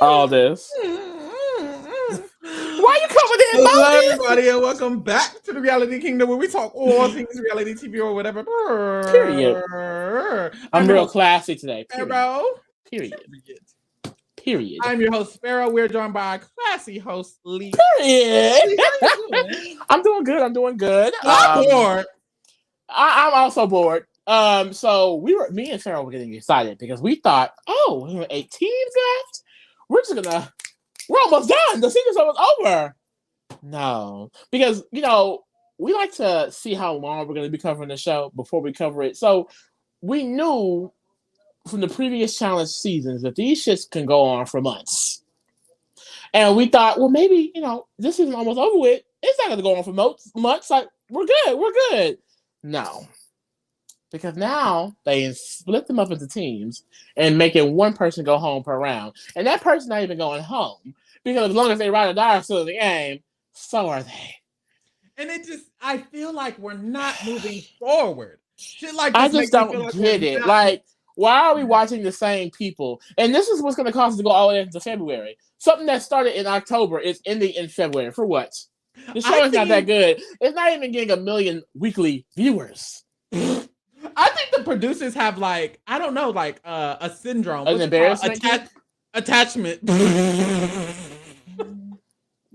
all this. Why you coming in? Hello, everybody, and welcome back to the Reality Kingdom, where we talk all things reality TV or whatever. Period. I'm real classy today. Sparrow. Period. Period. I'm your host, Sparrow. We're joined by classy host, Lee. Period. Lee, how you doing? I'm doing good. I'm bored. I'm also bored. So me and Sarah were getting excited because we thought, oh, we have 8 teams left. We're almost done. The season's almost over. No, because we like to see how long we're going to be covering the show before we cover it. So we knew from the previous challenge seasons that these shits can go on for months, and we thought, well, maybe this season almost over with. It's not going to go on for months. Like we're good. No. Because now they split them up into teams and making one person go home per round. And that person not even going home. Because as long as they ride or die still in the game, so are they. And I feel like we're not moving forward. Shit like this I just don't get it. Like, why are we watching the same people? And this is what's going to cause us to go all the way into February. Something that started in October is ending in February. For what? The show is not that good. It's not even getting 1 million weekly viewers. I think the producers have a syndrome. An embarrassment? Attachment.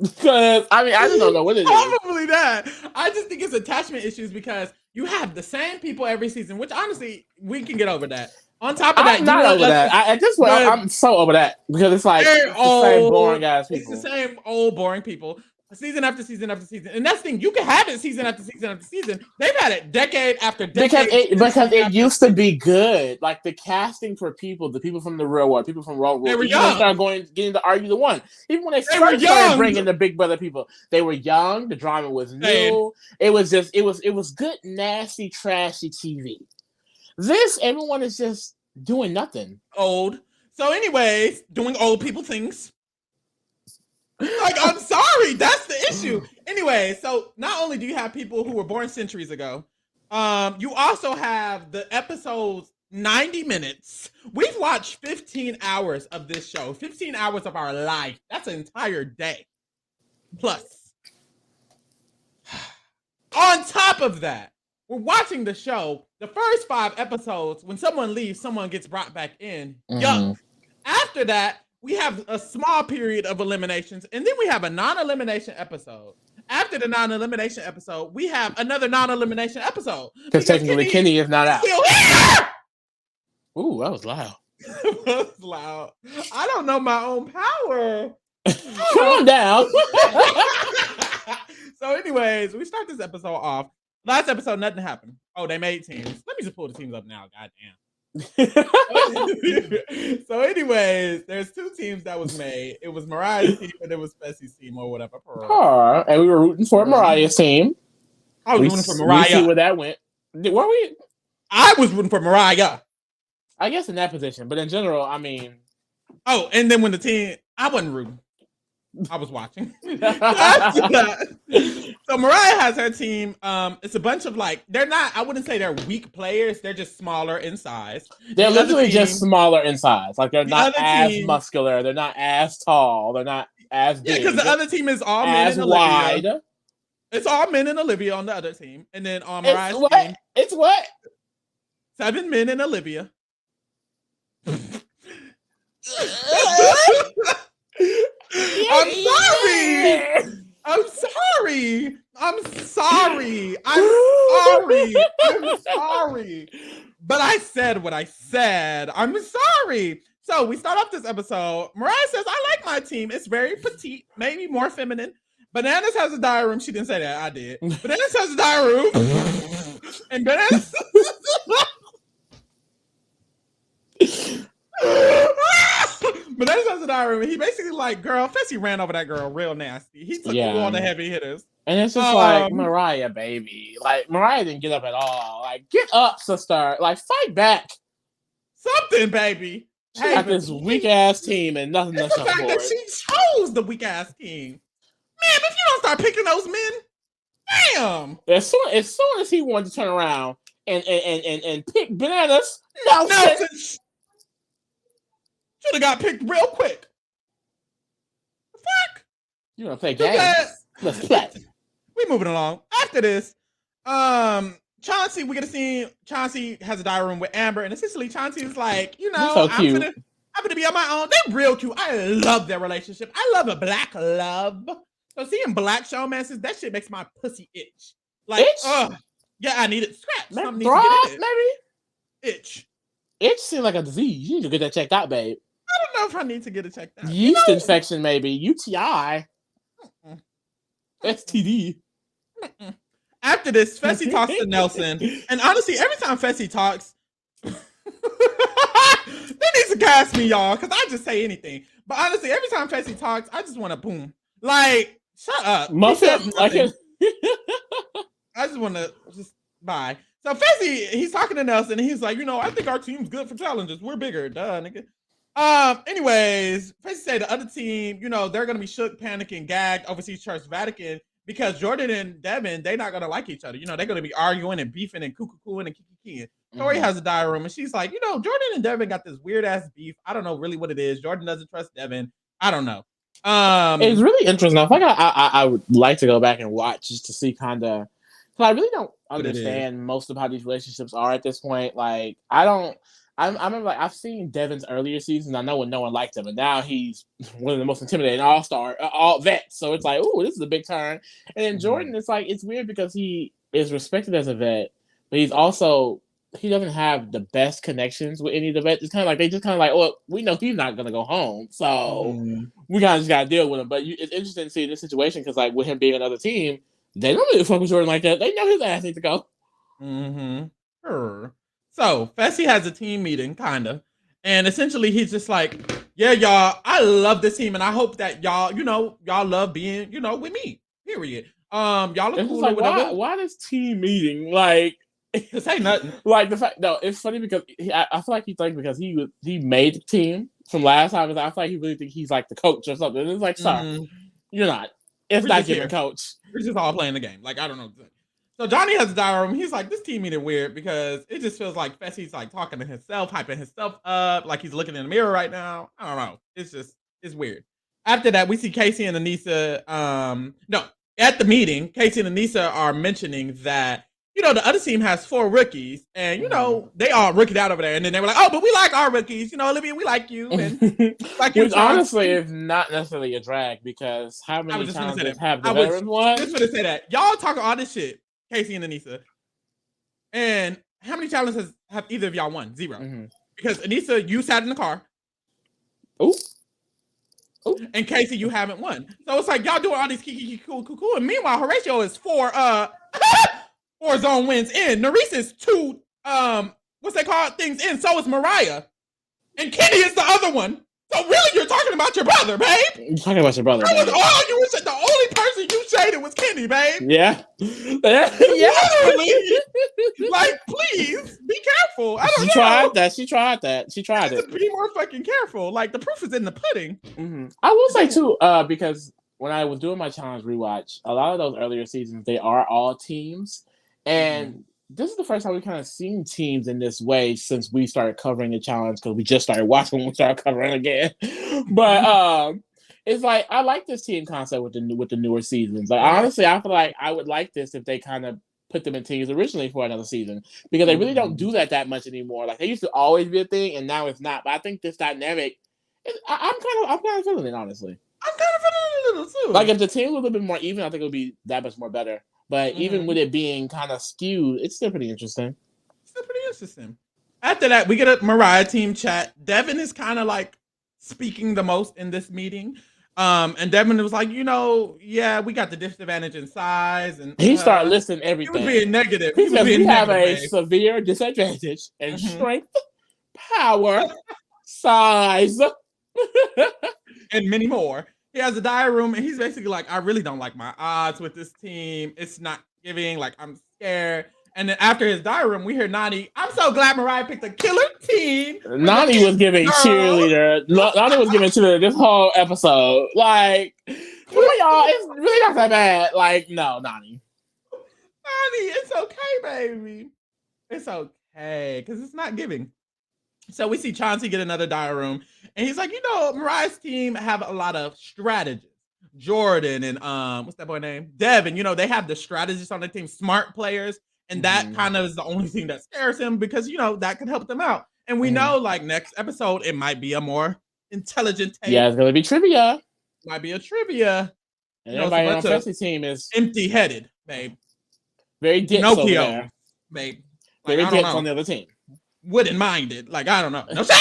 Because, I just don't know what it is. Probably that. I just think it's attachment issues because you have the same people every season, which honestly, we can get over that. On top of that, I'm not over that. At this point, I'm so over that because it's like it's the same boring guys people. It's the same old boring people. Season after season after season. And that's the thing, you can have it season after season after season. They've had it decade after decade. Because it used to be good. Like the casting for people, the people from the real world, people from Road World, they were young. They started getting to argue the one. Even when they first started bringing the Big Brother people, they were young. The drama was new. It was good, nasty, trashy TV. This, everyone is just doing nothing. Old. So anyways, doing old people things. Like, I'm sorry, that's the issue. Anyway, so not only do you have people who were born centuries ago, you also have the episodes 90 minutes. We've watched 15 hours of this show, 15 hours of our life. That's an entire day. Plus, on top of that, we're watching the show. The first 5 episodes, when someone leaves, someone gets brought back in. Yuck. After that, we have a small period of eliminations, and then we have a non-elimination episode. After the non-elimination episode, we have another non-elimination episode. Because technically Kenny is not out. Ooh, that was loud. That was loud. I don't know my own power. Calm down. So anyways, we start this episode off. Last episode, nothing happened. Oh, they made teams. Let me just pull the teams up now. Goddamn. So anyways, there's 2 teams that was made. It was Mariah's team and it was Fessy's team or whatever. And we were rooting for Mariah's team. I was rooting for Mariah. We see where that went. Were we? I was rooting for Mariah. I guess in that position, but in general, I mean. Oh, and then when the team, I wasn't rooting. I was watching. So Mariah has her team. It's a bunch of they're not, I wouldn't say they're weak players. They're just smaller in size. They're literally just smaller in size. Like they're not as muscular. They're not as tall. They're not as big. Because the other team is all men and wide. Olivia. It's all men and Olivia on the other team. And then on Mariah's team. It's what? 7 men and Olivia. I'm sorry. But I said what I said. I'm sorry. So we start off this episode. Mariah says, I like my team. It's very petite, maybe more feminine. Bananas has a diary room. She didn't say that. I did. Bananas has a diary room. And Bananas... Bananas has a diary room. And he basically girl, Fessy ran over that girl real nasty. He took all the heavy hitters. And it's just Mariah, baby. Mariah didn't get up at all. Get up, sister. Fight back. Something, baby. She got this weak ass team and nothing to show for it. The fact that she chose the weak ass team. Man, if you don't start picking those men, damn. As soon as he wanted to turn around and pick Bananas, no. Should have got picked real quick. You want to play games? Let's play. We moving along. After this, Chauncey, we get to see Chauncey has a diary room with Amber, and essentially Chauncey is like, so I'm gonna be on my own. They're real cute. I love their relationship. I love a black love. So seeing black showmances, that shit makes my pussy itch. Like, yeah, I need it scratched. Something needs to get in it. Maybe itch. Itch seems like a disease. You need to get that checked out, babe. I don't know if I need to get it checked out. Yeast infection, maybe. UTI. STD. After this, Fessy talks to Nelson. And honestly, every time Fessy talks, they need to cast me, y'all, because I just say anything. But honestly, every time Fessy talks, I just want to boom. Like, shut up. I just want to bye. So Fessy, he's talking to Nelson, and he's like, I think our team's good for challenges. We're bigger. Duh, nigga. Anyways, Fessy said the other team, they're going to be shook, panicking, gagged, overseas Church Vatican, because Jordan and Devin, they're not going to like each other. They're going to be arguing and beefing and cuckoo-cooing and kiki-kiing. Tori has a diary room, and she's like, Jordan and Devin got this weird-ass beef. I don't know really what it is. Jordan doesn't trust Devin. I don't know. It's really interesting. I think I would like to go back and watch just to see kind of, because I really don't understand most of how these relationships are at this point. Like, I remember, like, I've seen Devin's earlier seasons. I know when no one liked him, and now he's one of the most intimidating all-star, all vets. So it's like, ooh, this is a big turn. And then Jordan, it's like, it's weird because he is respected as a vet, but he doesn't have the best connections with any of the vets. It's kind of like, they just kind of like, well, we know he's not going to go home, so we kind of just got to deal with him. But it's interesting to see this situation because, like, with him being another team, they don't really fuck with Jordan like that. They know his ass needs to go. Sure. So, Fessy has a team meeting, kind of. And essentially, he's just like, yeah, y'all, I love this team. And I hope that y'all, y'all love being, with me. Period. Y'all are cool. Like, why this team meeting? Like, this ain't nothing. Like, the fact, no, it's funny because I feel like he thinks because he made the team from last time. I feel like he really thinks he's like the coach or something. And it's like, sir, you're not. It's not giving coach. We're just all playing the game. Like, I don't know. So Johnny has a diary room. He's like, this team meeting weird because it just feels like Fessy's like talking to himself, hyping himself up, like he's looking in the mirror right now. I don't know. It's weird. After that, we see Casey and Anissa. At the meeting, Casey and Anissa are mentioning that, the other team has 4 rookies, and they all rookied out over there. And then they were like, "Oh, but we like our rookies, Olivia, we like you." And which honestly is not necessarily a drag because how many challenges have the veterans won? I was just gonna say that y'all talking all this shit, Casey and Anissa, and how many challenges have either of y'all won? 0. Because Anissa, you sat in the car. Ooh. And Casey, you haven't won. So it's like y'all doing all these kiki cool, and meanwhile, Horatio is 4 zone wins in. Nerese is 2 what's they call things in. So is Mariah. And Kenny is the other one. So really you're talking about your brother, babe. You're talking about your brother. That was all you were saying. The only person you shaded was Kenny, babe. Yeah. Literally. Like, please be careful. I don't know. She tried that. Be more fucking careful. Like, the proof is in the pudding. I will say too, because when I was doing my challenge rewatch, a lot of those earlier seasons, they are all teams. And this is the first time we've kind of seen teams in this way since we started covering the challenge because we just started watching when we started covering again. But it's like I like this team concept with the newer seasons. Like honestly, I feel like I would like this if they kind of put them in teams originally for another season because they really don't do that much anymore. Like they used to always be a thing, and now it's not. But I think this dynamic, I'm kind of feeling it honestly. I'm kind of feeling it a little too. Like if the team was a little bit more even, I think it would be that much more better. But even with it being kind of skewed, it's still pretty interesting. After that, we get a Mariah team chat. Devin is kind of like speaking the most in this meeting. And Devin was like, we got the disadvantage in size. And he started listing everything. He was being negative. He said we have a severe disadvantage in strength, power, size, and many more. He has a diary room, and he's basically like, I really don't like my odds with this team. It's not giving. Like, I'm scared. And then after his diary room, we hear Nani. I'm so glad Mariah picked a killer team. Nani was giving cheerleader. Nani was giving cheerleader this whole episode. Like, come on, y'all. It's really not that bad. Like, no, Nani. It's okay, baby. It's okay, because it's not giving. So we see Chauncey get another diary room, and he's like, Mariah's team have a lot of strategists. Jordan and what's that boy name? Devin. You know, they have the strategists on the team, smart players, and that kind of is the only thing that scares him because you know that could help them out. And we know, like next episode, it might be a more intelligent take. Yeah, it's gonna be trivia. Might be a trivia. And everybody on Fessy's team is empty-headed, babe. Very dense over there, babe. Like, very dense on the other team. Wouldn't mind it. Like I don't know. No shit.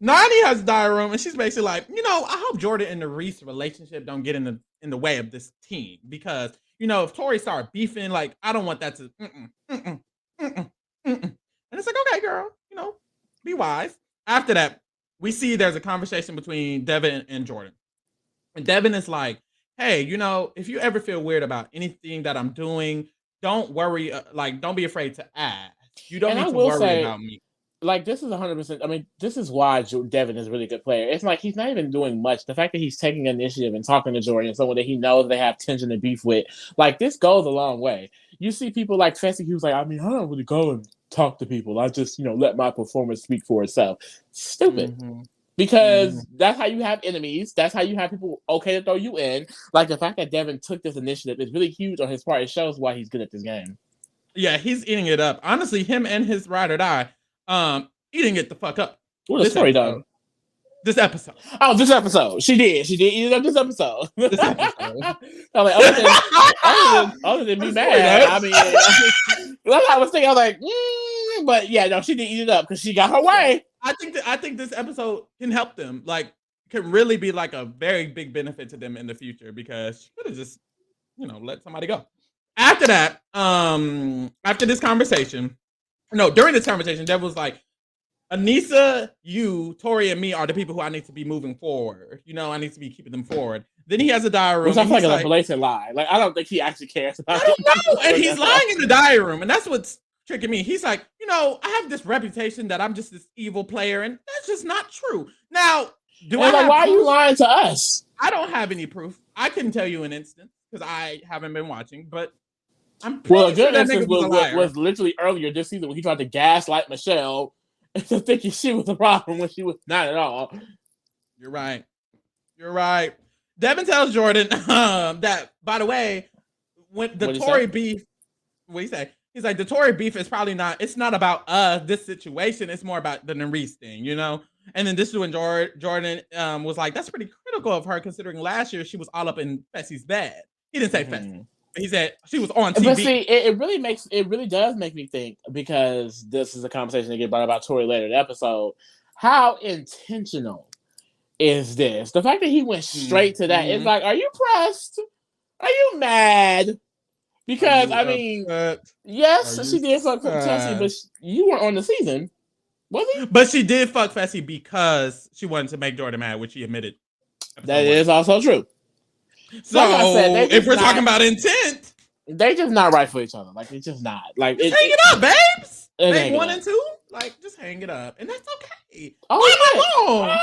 Nani has a diary room, and she's basically like, you know, I hope Jordan and the Reese relationship don't get in the way of this team because you know if Tori start beefing, like I don't want that to. And it's like, okay, girl, you know, be wise. After that, we see there's a conversation between Devin and Jordan, and Devin is like, hey, you know, if you ever feel weird about anything that I'm doing, don't worry. Like, don't be afraid to ask. You don't need to worry about me. Like, this is 100%. I mean, this is why Devin is a really good player. It's like he's not even doing much. The fact that he's taking initiative and talking to Jordan, someone that he knows they have tension and beef with, like, this goes a long way. You see people like Fessy who's like, I mean, I don't really go and talk to people. I just, you know, let my performance speak for itself. Stupid. Because that's how you have enemies. That's how you have people okay to throw you in. Like, the fact that Devin took this initiative is really huge on his part. It shows why he's good at this game. Yeah, he's eating it up. Honestly, him and his ride or die. Eating it the fuck up. What is Tori done? This episode. Oh, this episode. She did eat it up this episode. This episode. I'm like, other than be mad. I mean, that's how I was thinking. I was like, but yeah, no, she did eat it up because she got her way. I think this episode can help them. Like, can really be like a very big benefit to them in the future because she could have just, you know, let somebody go. After that, after this conversation. No, during this conversation, Devin was like, Anissa, you, Tori, and me are the people who I need to be moving forward. You know, I need to be keeping them forward. Then he has a diary room. Which I feel like a blatant lie. Like, I don't think he actually cares about it. I don't know. And he's lying in the diary room. And that's what's tricking me. He's like, you know, I have this reputation that I'm just this evil player. And that's just not true. Now, why are you lying to us? I don't have any proof. I couldn't tell you an instance because I haven't been watching. But I'm pretty sure that nigga was literally earlier this season when he tried to gaslight Michelle to thinking she was the problem when she was not at all. You're right. Devin tells Jordan that, by the way, when the Tori beef, what do you say? He's like, the Tori beef is probably not, it's not about this situation. It's more about the Nerese thing, you know? And then this is when Jordan was like, that's pretty critical of her considering last year she was all up in Fessy's bed. He didn't say Fessy. He said she was on TV. But see, it really does make me think, because this is a conversation that get brought about Tori later in the episode. How intentional is this? The fact that he went straight to that, it's like, are you pressed? Are you mad? Because I mean, yes, she did fuck Fessy, but you weren't on the season, was he? But she did fuck Fessy because she wanted to make Jordan mad, which he admitted. That is also true. So like I said, if we're talking about intent, they just not right for each other. Like, it's just not. Like, just hang it up, babes. Babe 1 and 2, like, just hang it up, and that's okay. Oh,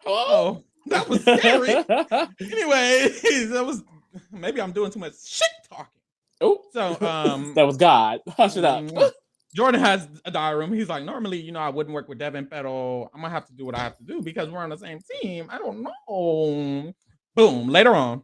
hello. That was scary. Anyway, that was maybe I'm doing too much shit talking. Oh, so that was God. Hush it up. Jordan has a diary room. He's like, normally, you know, I wouldn't work with Devin, but I'm gonna have to do what I have to do because we're on the same team. I don't know. Boom. Later on,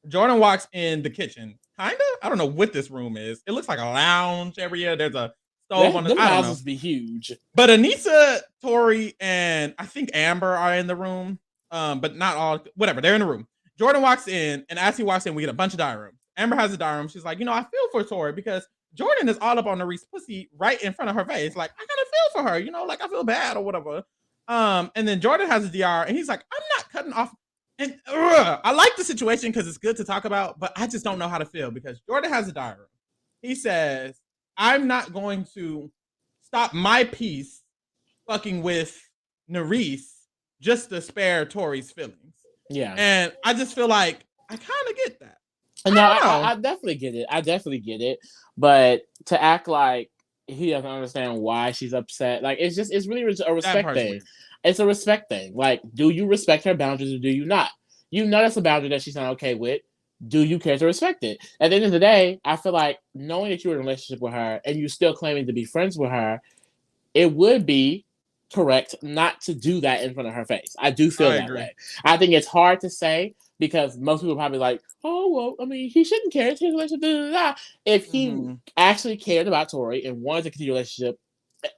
Jordan walks in the kitchen. Kinda. I don't know what this room is. It looks like a lounge area. There's a stove on the. The houses be huge. But Anissa, Tori, and I think Amber are in the room. But not all. Whatever. They're in the room. Jordan walks in, and as he walks in, we get a bunch of diary rooms. Amber has a diary room. She's like, you know, I feel for Tori because Jordan is all up on the Reese pussy right in front of her face. Like, I gotta feel for her, you know, like I feel bad or whatever. And then Jordan has a DR and he's like, I'm not cutting off. And I like the situation because it's good to talk about, but I just don't know how to feel because Jordan has a DR. He says, I'm not going to stop my peace fucking with Nerese just to spare Tori's feelings. Yeah. And I just feel like I kind of get that. No, I definitely get it. But to act like he doesn't understand why she's upset, like, it's really a respect thing. It's a respect thing. Like, do you respect her boundaries or do you not? You know that's a boundary that she's not okay with. Do you care to respect it? At the end of the day, I feel like knowing that you're in a relationship with her and you're still claiming to be friends with her, it would be correct not to do that in front of her face. I do feel I that agree. way. I think it's hard to say because most people are probably like, oh, well, I mean, he shouldn't care. It's his relationship. Da, da, da. If he actually cared about Tori and wanted to continue a relationship,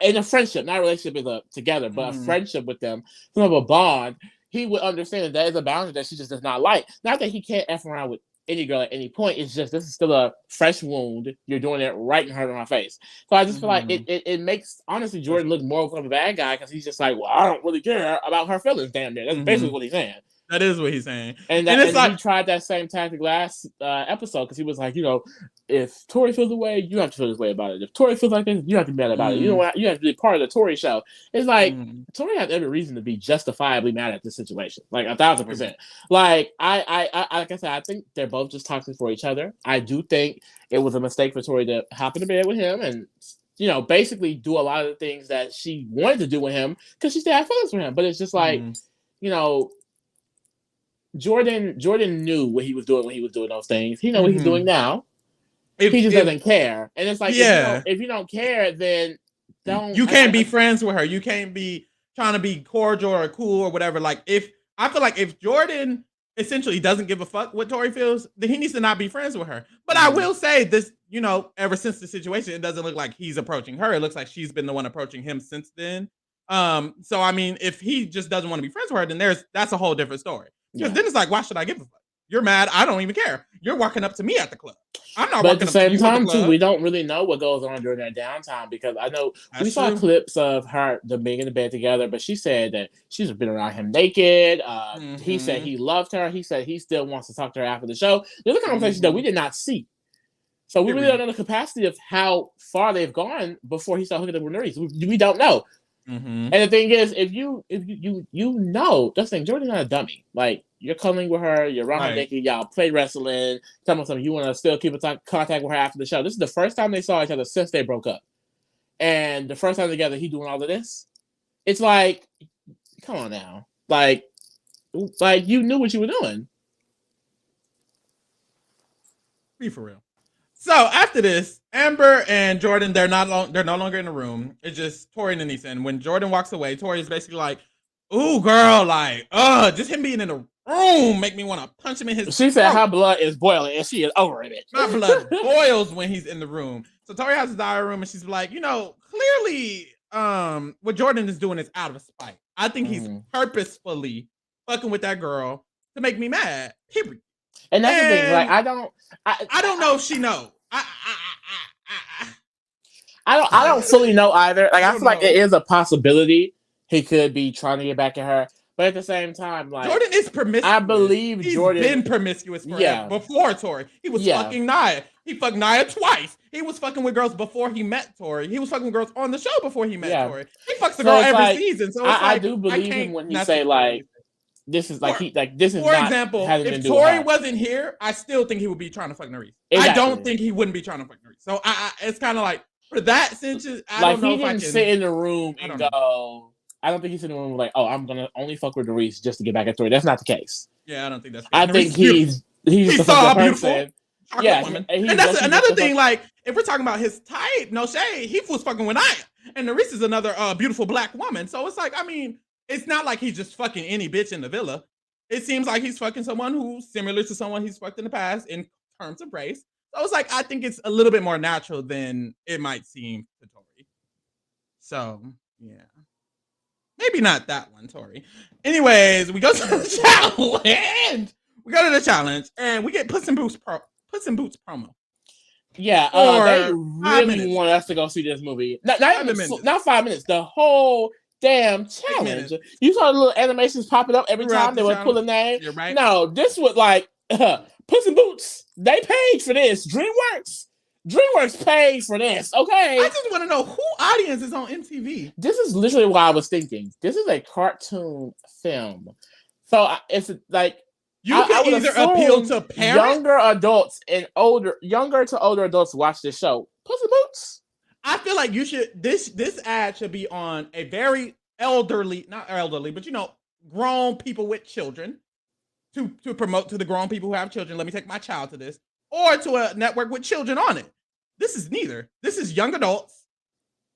in a friendship, not a relationship as a together, but a friendship with them, some of a bond, he would understand that is a boundary that she just does not like. Not that he can't F around with any girl at any point. It's just this is still a fresh wound. You're doing it right in her in my face. So I just feel like it makes honestly Jordan look more of a bad guy because he's just like, well, I don't really care about her feelings. Damn near. That's basically what he's saying. That is what he's saying. And it's like he tried that same tactic last episode because he was like, if Tori feels the way, you have to feel this way about it. If Tori feels like this, you have to be mad about it. You know what? You have to be part of the Tori show. It's like Tori has every reason to be justifiably mad at this situation, like 1,000%. Like like I said, I think they're both just toxic for each other. I do think it was a mistake for Tori to hop into bed with him and basically do a lot of the things that she wanted to do with him because she still had feelings for him. But it's just like, Jordan knew what he was doing when he was doing those things. He knows what he's doing now. He just doesn't care. And it's like, if you don't care, then don't. You can't be friends with her. You can't be trying to be cordial or cool or whatever. Like, I feel like if Jordan essentially doesn't give a fuck what Tori feels, then he needs to not be friends with her. But I will say this, ever since the situation, it doesn't look like he's approaching her. It looks like she's been the one approaching him since then. So I mean, if he just doesn't want to be friends with her, then that's a whole different story. Because then it's like, why should I give a fuck? You're mad. I don't even care. You're walking up to me at the club. I'm not. But at the same time, too, we don't really know what goes on during that downtime because I know we saw clips of them being in the bed together, but she said that she's been around him naked. He said he loved her. He said he still wants to talk to her after the show. There's a conversation that we did not see. So we really don't know the capacity of how far they've gone before he started hooking up with Nerys. We don't know. And the thing is, if you that's the thing, Jordan's not a dummy. Like, you're cuddling with her, you're around her naked, y'all play wrestling, tell me something, you want to still keep in contact with her after the show. This is the first time they saw each other since they broke up. And the first time together, he doing all of this. It's like, come on now. Like you knew what you were doing. Be for real. So after this, Amber and Jordan, they're no longer in the room. It's just Tori and Anissa. And when Jordan walks away, Tori is basically like, "Ooh, girl, like, just him being in the room make me want to punch him in his." She said her blood is boiling, and she is over it. My blood boils when he's in the room. So Tori has a diary room, and she's like, clearly, what Jordan is doing is out of spite. I think he's purposefully fucking with that girl to make me mad. Period. And that's the thing. Like, I don't know if she knows. I don't fully know either. Like, I feel like it is a possibility he could be trying to get back at her, but at the same time, like, Jordan is promiscuous. I believe Jordan been promiscuous before Tori. He was fucking Nia. He fucked Nia twice. He was fucking with girls before he met Tori. He was fucking with girls on the show before he met Tori. He fucks the girl every season. So I do believe him when he say like, this is like this is. For example, if Tori wasn't here, I still think he would be trying to fuck Nerys. Exactly. I don't think he wouldn't be trying to fuck Nerys. So it's kind of like, for that sense, I don't know if I can sit in the room and go. I don't think he's in the room like, oh, I'm gonna only fuck with Nerys just to get back at Tori. That's not the case. Yeah, I don't think that's. I think he's saw a beautiful woman. And that's another thing. Like, if we're talking about his type, no shade, he was fucking with Nia, and Nerys is another beautiful black woman. So it's like, I mean, it's not like he's just fucking any bitch in the villa. It seems like he's fucking someone who's similar to someone he's fucked in the past in terms of race. So it's like, I think it's a little bit more natural than it might seem to Tori. So, yeah. Maybe not that one, Tori. Anyways, we go to the challenge. And we get Puss in Boots promo. Yeah, they really want us to go see this movie. Not 5 minutes. The whole damn challenge. You saw the little animations popping up every time they would pull a name. You're right. No, this was like Puss in Boots. They paid for this. DreamWorks paid for this. Okay. I just want to know who audience is on MTV. This is literally what I was thinking. This is a cartoon film, so it's like you can either appeal to parents, younger adults, and younger to older adults watch this show. Puss in Boots. I feel like you should. This ad should be on a very elderly, not elderly, but grown people with children to promote to the grown people who have children. Let me take my child to this, or to a network with children on it. This is neither. This is young adults,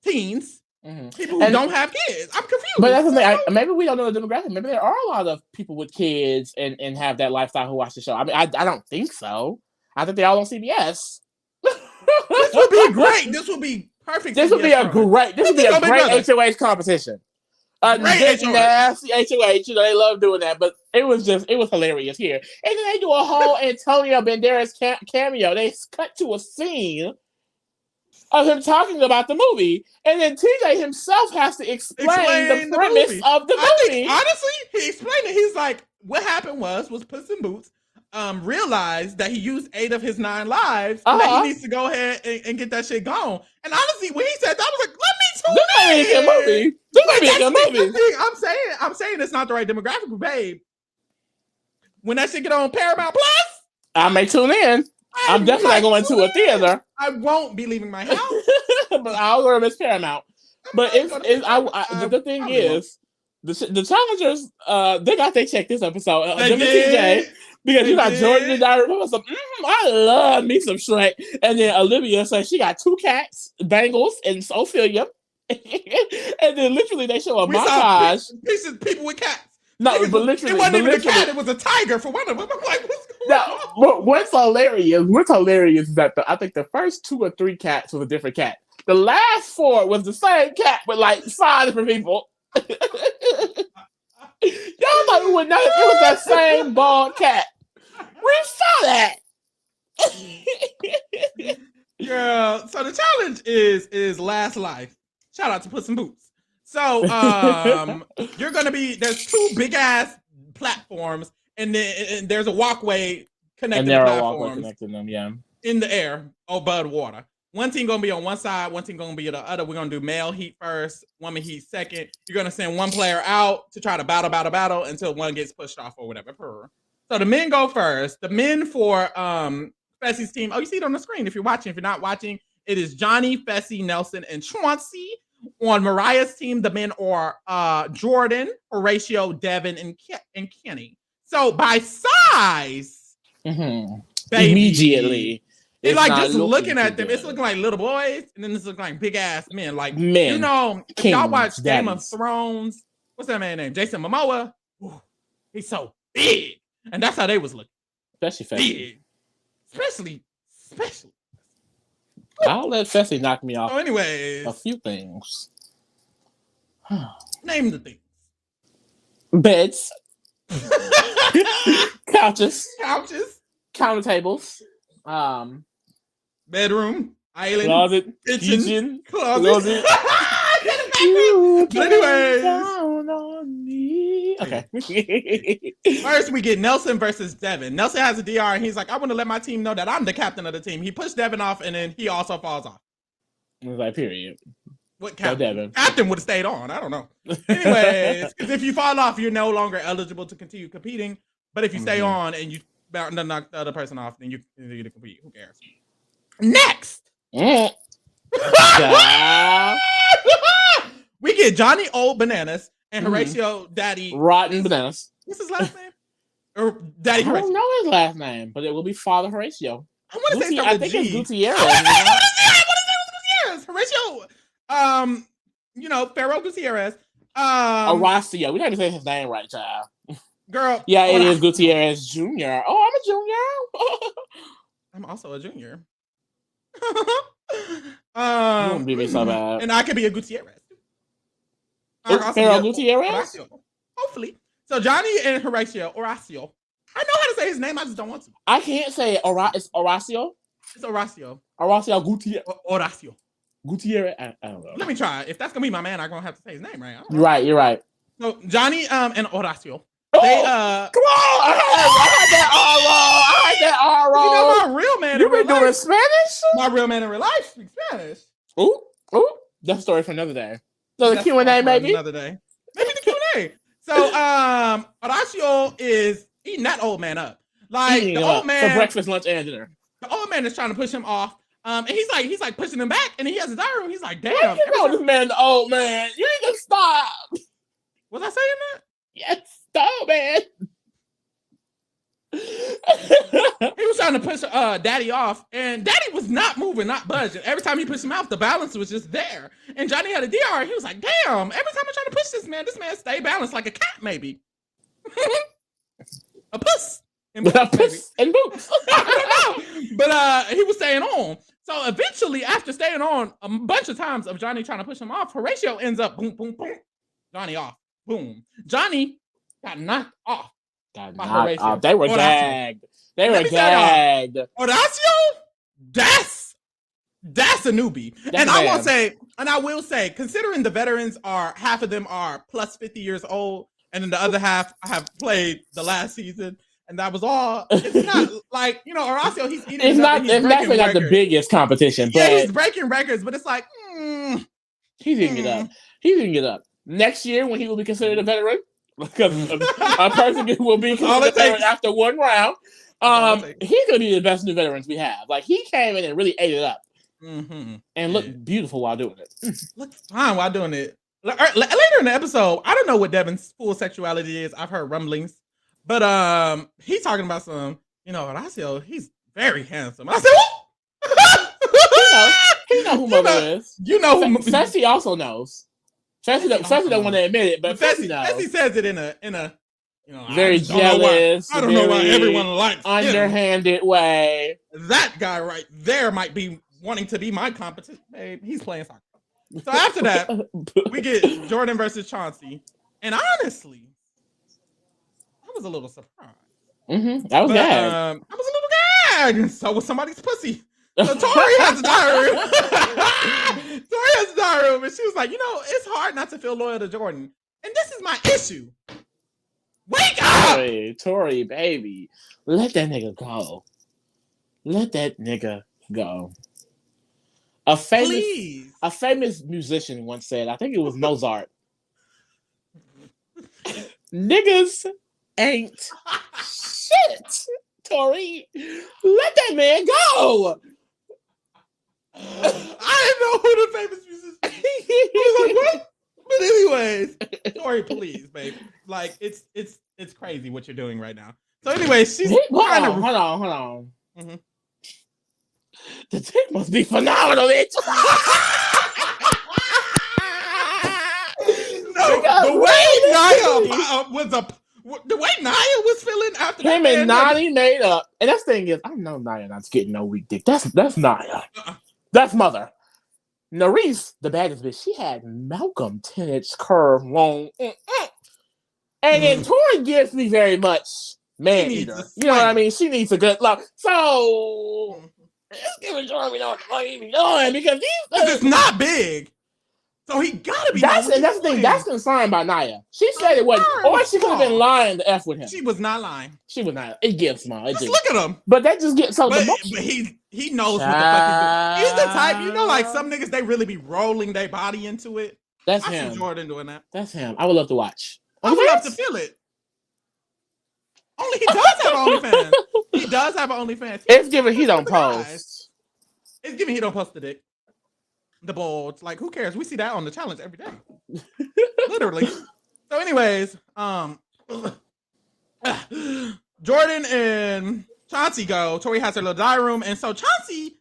teens, People who don't have kids. I'm confused. But that's the thing. Maybe we don't know the demographic. Maybe there are a lot of people with kids and have that lifestyle who watch the show. I mean, I don't think so. I think they all on CBS. This would be great. This would be perfect. This would be a great HOH competition. Nasty HOH. You know, they love doing that, but it was hilarious here. And then they do a whole Antonio Banderas cameo. They cut to a scene of him talking about the movie, and then TJ himself has to explain the premise of the movie. Honestly, he explained it. He's like, what happened was Puss in Boots realized that he used 8 of his 9 lives, and that he needs to go ahead and get that shit gone. And honestly, when he said that, I was like, let me tune in. This might be a good movie. I'm saying it's not the right demographic, but babe, when that shit get on Paramount Plus, I may tune in. I'm definitely not going to a theater. I won't be leaving my house. But I'll go to Miss Paramount. But the thing is, the challengers, they got their check this episode. TJ, because you got Jordan and I remember some. I love me some Shrek, and then Olivia says she got 2 cats, Bengals, and Ophelia, and then literally they show a montage. Pieces people with cats. No, but literally, it wasn't even a cat; it was a tiger for one of them. I'm like, what's going on? What's hilarious is that I think the first 2 or 3 cats was a different cat. The last 4 was the same cat, but like 5 different people. Y'all thought we would know it was that same bald cat. We saw that. Girl, so the challenge is last life. Shout out to Puss in Boots. So you're gonna be, there's 2 big ass platforms, and then there's a walkway connecting the platforms in the air above water. One team gonna be on one side, one team gonna be on the other. We're gonna do male heat first, woman heat second. You're gonna send one player out to try to battle until one gets pushed off or whatever. So the men go first. The men for Fessy's team. Oh, you see it on the screen if you're watching. If you're not watching, it is Johnny, Fessy, Nelson, and Chauncey. On Mariah's team, the men are Jordan, Horatio, Devin, and Kenny. So by size, baby, immediately. It's like just looking at them, it's looking like little boys, and then it's looking like big ass men. Like men, you know, if y'all watch Game of Thrones, what's that man's name? Jason Momoa. Ooh, he's so big, and that's how they was looking. Especially Fessy. Especially. I'll let Fessy knock me off. So, anyways, a few things. Name the things. Beds, couches, counter tables, bedroom, island, closet, kitchen, closet. But anyways, okay. First, we get Nelson versus Devin. Nelson has a DR, and he's like, "I want to let my team know that I'm the captain of the team." He pushed Devin off, and then he also falls off. It was like, period. What captain? Captain would have stayed on. I don't know. Anyways, because if you fall off, you're no longer eligible to continue competing. But if you stay on and you knock the other person off, then you continue to compete. Who cares? Next. We get Johnny Old Bananas and Horatio Daddy Rotten Bananas. What's his last name? Or Daddy Horatio? I don't know his last name, but it will be Father Horatio. I want to say I think it's Gutierrez. I want to say Gutierrez. Horatio. Pharaoh Gutierrez. Horacio. We didn't say his name right, child. Girl. Yeah, it is Gutierrez Jr. Oh, I'm a junior. I'm also a junior. You won't be me so bad. And I could be a Gutierrez. Pharaoh Gutierrez? Horacio. Hopefully. So Johnny and Horatio. Horacio. I know how to say his name. I just don't want to. I can't say it. It's Horacio. It's Horacio. Horacio Gutierrez. Horacio. Gutierrez. I don't know. Let me try. If that's gonna be my man, I'm gonna have to say his name, right? You're right. So Johnny and Horacio. Come on! I had that R roll. You know my real man. You been doing Spanish? My real man in real life speaks Spanish. Ooh. That's a story for another day. So the Q&A, maybe? Another day. Maybe the Q&A. So Horacio is eating that old man up. Like the old man for breakfast, lunch, and dinner. The old man is trying to push him off. And he's like pushing him back, and he has his diary room. He's like, damn. Why you call this man the old man? You need to stop. Was I saying that? Yes, stop, man. He was trying to push Daddy off, and Daddy was not moving, not budging. Every time he pushed him off, the balance was just there. And Johnny had a DR. He was like, damn, every time I try to push this man stay balanced like a cat, maybe. A puss. And boots. I don't know. But he was staying on. So eventually, after staying on a bunch of times of Johnny trying to push him off, Horatio ends up boom, boom, boom. Johnny off. Boom. Johnny got knocked off. They were gagged. They were gagged. Horacio? That's a newbie. And I will say, considering the veterans are, half of them are plus 50 years old, and then the other half have played the last season, and that was all. It's not like, Horacio, he's eating. It's definitely not the biggest competition. But yeah, he's breaking records, but it's like, he's eating it up. He's eating it up. Next year, when he will be considered a veteran, because a person will be considered a veteran after one round, he's going to be the best new veterans we have. Like, he came in and really ate it up. And looked beautiful while doing it. Looked fine while doing it. Later in the episode, I don't know what Devin's full sexuality is. I've heard rumblings. But he's talking about some, Horacio, he's very handsome. I said, he know who Mother is. You know who Fessy also knows. Fessy don't want to admit it, but Fessy knows. Fessy says it in a very jealous. I don't know why everyone likes underhanded way. That guy right there might be wanting to be my competition. Babe, he's playing soccer. So after that, we get Jordan versus Chauncey. And honestly, I was a little surprised. I was gagged. I was a little gagged. So was somebody's pussy. So Tori has a diary room. Tori has a diary room. And she was like, it's hard not to feel loyal to Jordan. And this is my issue. Wake up! Tori, baby. Let that nigga go. Let that nigga go. A famous musician once said, I think it was Mozart, niggas ain't shit. Tori, let that man go. I didn't know who the famous musician was. I was like, what? But anyways, Tori, please, baby. Like, it's crazy what you're doing right now. So anyways, she's hold on. The dick must be phenomenal, bitch. The way Nia was feeling after him and Nani made up. And that thing is, I know Nia not getting no weak dick. That's Nia. That's Mother. Nerese, the baddest bitch, she had Malcolm 10-inch curve long. And then Tori gives me very much man eater. You know what I mean? She needs a good love. So let's give it Tori, we know what the fuck he's doing, because it's not big. So he gotta be. That's the thing. That's confirmed by Nia. She said it wasn't, or she could have been lying to F with him. She was not lying. She was not. It gives small. Just look at him. But that just gets so. But he knows what the fuck he's doing. He's the type, like some niggas, they really be rolling their body into it. That's I him. see Jordan doing that. That's him. I would love to watch. I would love to feel it. Only he does have an OnlyFans. He does have an OnlyFans. It's given he don't post. It's given he don't post the dick. The bulge. Like, who cares? We see that on the challenge every day. Literally. So anyways, Jordan and Chauncey go. Tori has her little diary room. And so Chauncey,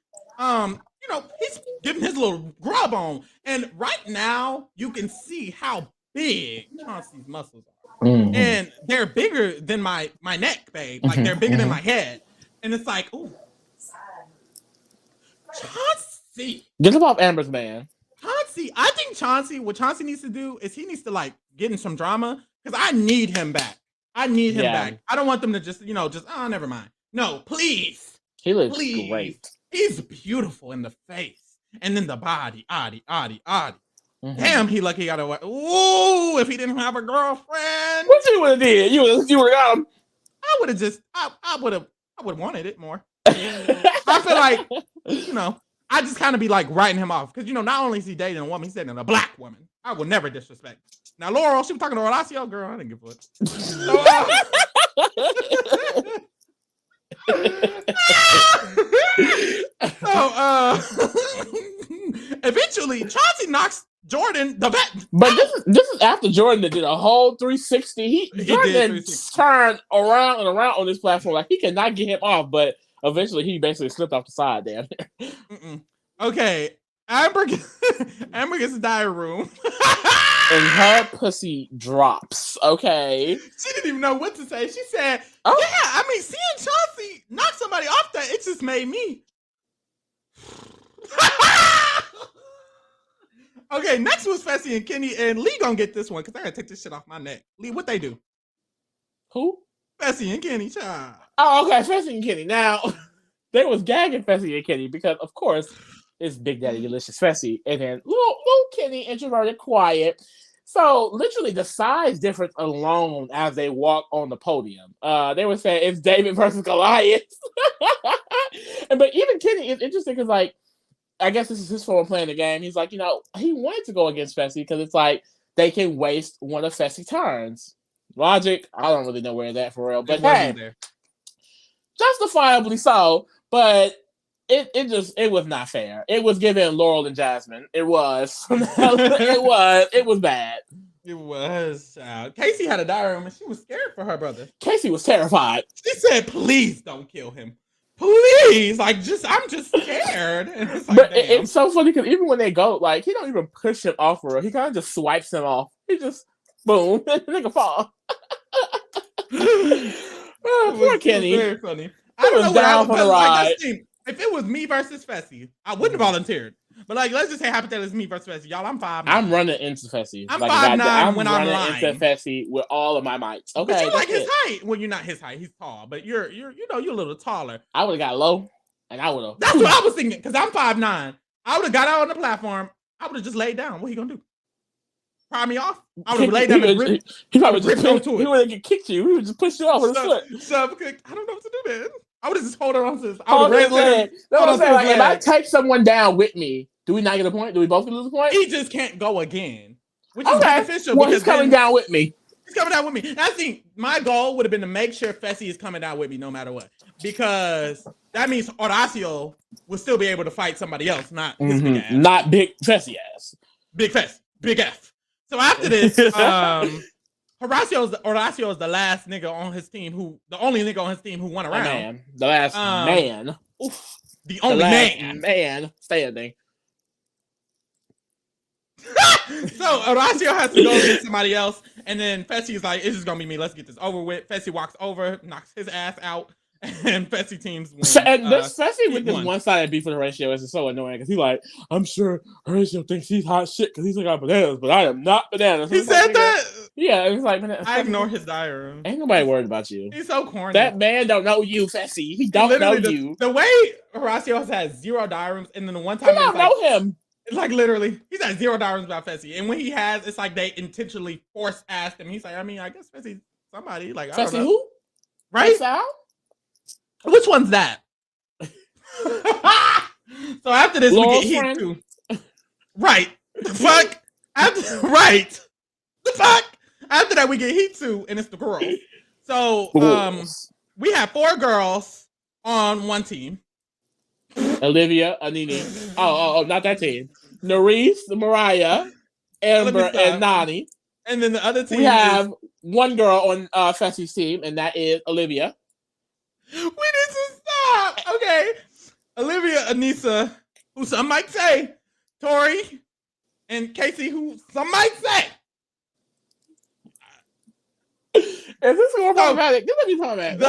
he's getting his little grub on. And right now, you can see how big Chauncey's muscles are. And they're bigger than my neck, babe. Like, they're bigger than my head. And it's like, ooh. Chauncey. Get him off Amber's man. Chauncey. I think what Chauncey needs to do is he needs to, like, get in some drama. Because I need him back. I need him back. I don't want them to just, never mind. No, please. He looks great. He's beautiful in the face. And then the body. Damn, he lucky he got a. Ooh, if he didn't have a girlfriend. What you would have did? You would have got him. I would have just. I would have wanted it more. I feel like, I just kind of be like writing him off because not only is he dating a woman, he's dating a black woman. I would never disrespect. Now Laurel, she was talking to Horacio, girl. I didn't give a fuck. Eventually, Chauncey knocks Jordan the vet. But this is after Jordan did a whole 360. Jordan turned around and around on this platform. Like, he cannot get him off. But eventually he basically slipped off the side there. Okay, Amber gets a diary room. And her pussy drops, okay? She didn't even know what to say. She said, Oh. yeah, I mean, seeing Chauncey knock somebody off that, it just made me. Okay, next was Fessy and Kenny, and Lee gonna get this one because I gotta take this shit off my neck. Lee, what they do? Who? Fessy and Kenny, child. Oh, okay, Fessy and Kenny. Now, they was gagging Fessy and Kenny because, of course, it's Big Daddy Delicious Fessy, and then little Kenny, introverted, quiet. So, literally, the size difference alone as they walk on the podium. They were saying it's David versus Goliath. But even Kenny is interesting because, like, I guess this is his form of playing the game. He's like, he wanted to go against Fessy because it's like they can waste one of Fessy's turns. Logic, I don't really know where that for real, but hey, justifiably so. But it was not fair. It was giving Laurel and Jasmine. It was. It was bad. It was. Casey had a diary room and she was scared for her brother. Casey was terrified. She said, "Please don't kill him. Please, I'm just scared." And it's like, but it's so funny because even when they go, like, he don't even push him off for real. He kind of just swipes him off. He just boom, nigga fall. Poor Kenny. Very funny. I don't know down for the ride. If it was me versus Fessy, I wouldn't have volunteered. But like, let's just say hypothetically it's me versus Fessy. Y'all, I'm 5'9". I'm running into Fessy. I'm 5'9" when I'm lying. Into Fessy with all of my might. Okay, but you're like his height. Well, you're not his height. He's tall, but you're a little taller. I would have got low, and I would have. That's what I was thinking because I'm 5'9". I would have got out on the platform. I would have just laid down. What he gonna do? Pry me off? I would have laid down and ripped. He probably just he would have kicked you. He would just push you off with his foot. I don't know what to do then. I would have just hold on to his leg. That's what I'm saying. Like, if I take someone down with me, do we not get a point? Do we both lose a point? He just can't go again, which is beneficial. Well, he's coming down with me. He's coming down with me. I think my goal would have been to make sure Fessy is coming down with me no matter what, because that means Horacio will still be able to fight somebody else, not his big ass. Not big Fessy ass. Big Fessy. Big F. So after this, Horacio is the last nigga on his team the only nigga on his team who won a round. Man. The last man. Oof. The only man standing. So Horacio has to go against somebody else, and then Fessy is like, "It's just gonna be me. Let's get this over with." Fessy walks over, knocks his ass out, and Fessy teams win. Fessy with this one-sided beef with Horatio is so annoying because he's like, "I'm sure Horatio thinks he's hot shit because he's got bananas, but I am not bananas." He said that. Yeah, it's like, I ignore his diary. Ain't nobody worried about you. He's so corny. That man don't know you, Fessy. He don't know you. The way Horacio has 0 diary rooms, and then the one time I don't know him. It's like literally, he's had 0 diary rooms about Fessy, and when he has, it's like they intentionally force asked him. He's like, I mean, I guess Fessy's somebody. Like, I don't know. Who? Right? Sal? Which one's that? So after this, Laurel's we get Heat 2. Right. The fuck? Right. The fuck? After that, we get Heat 2, and it's the girls. So we have 4 girls on one team. Olivia, Anini. Oh, not that team. Nerese, Mariah, Amber, and Nani. And then the other team we have one girl on Fessy's team, and that is Olivia. We need to stop. Okay. Olivia, Anissa, who some might say, Tori, and Casey, who some might say. Is this more problematic? This is problematic.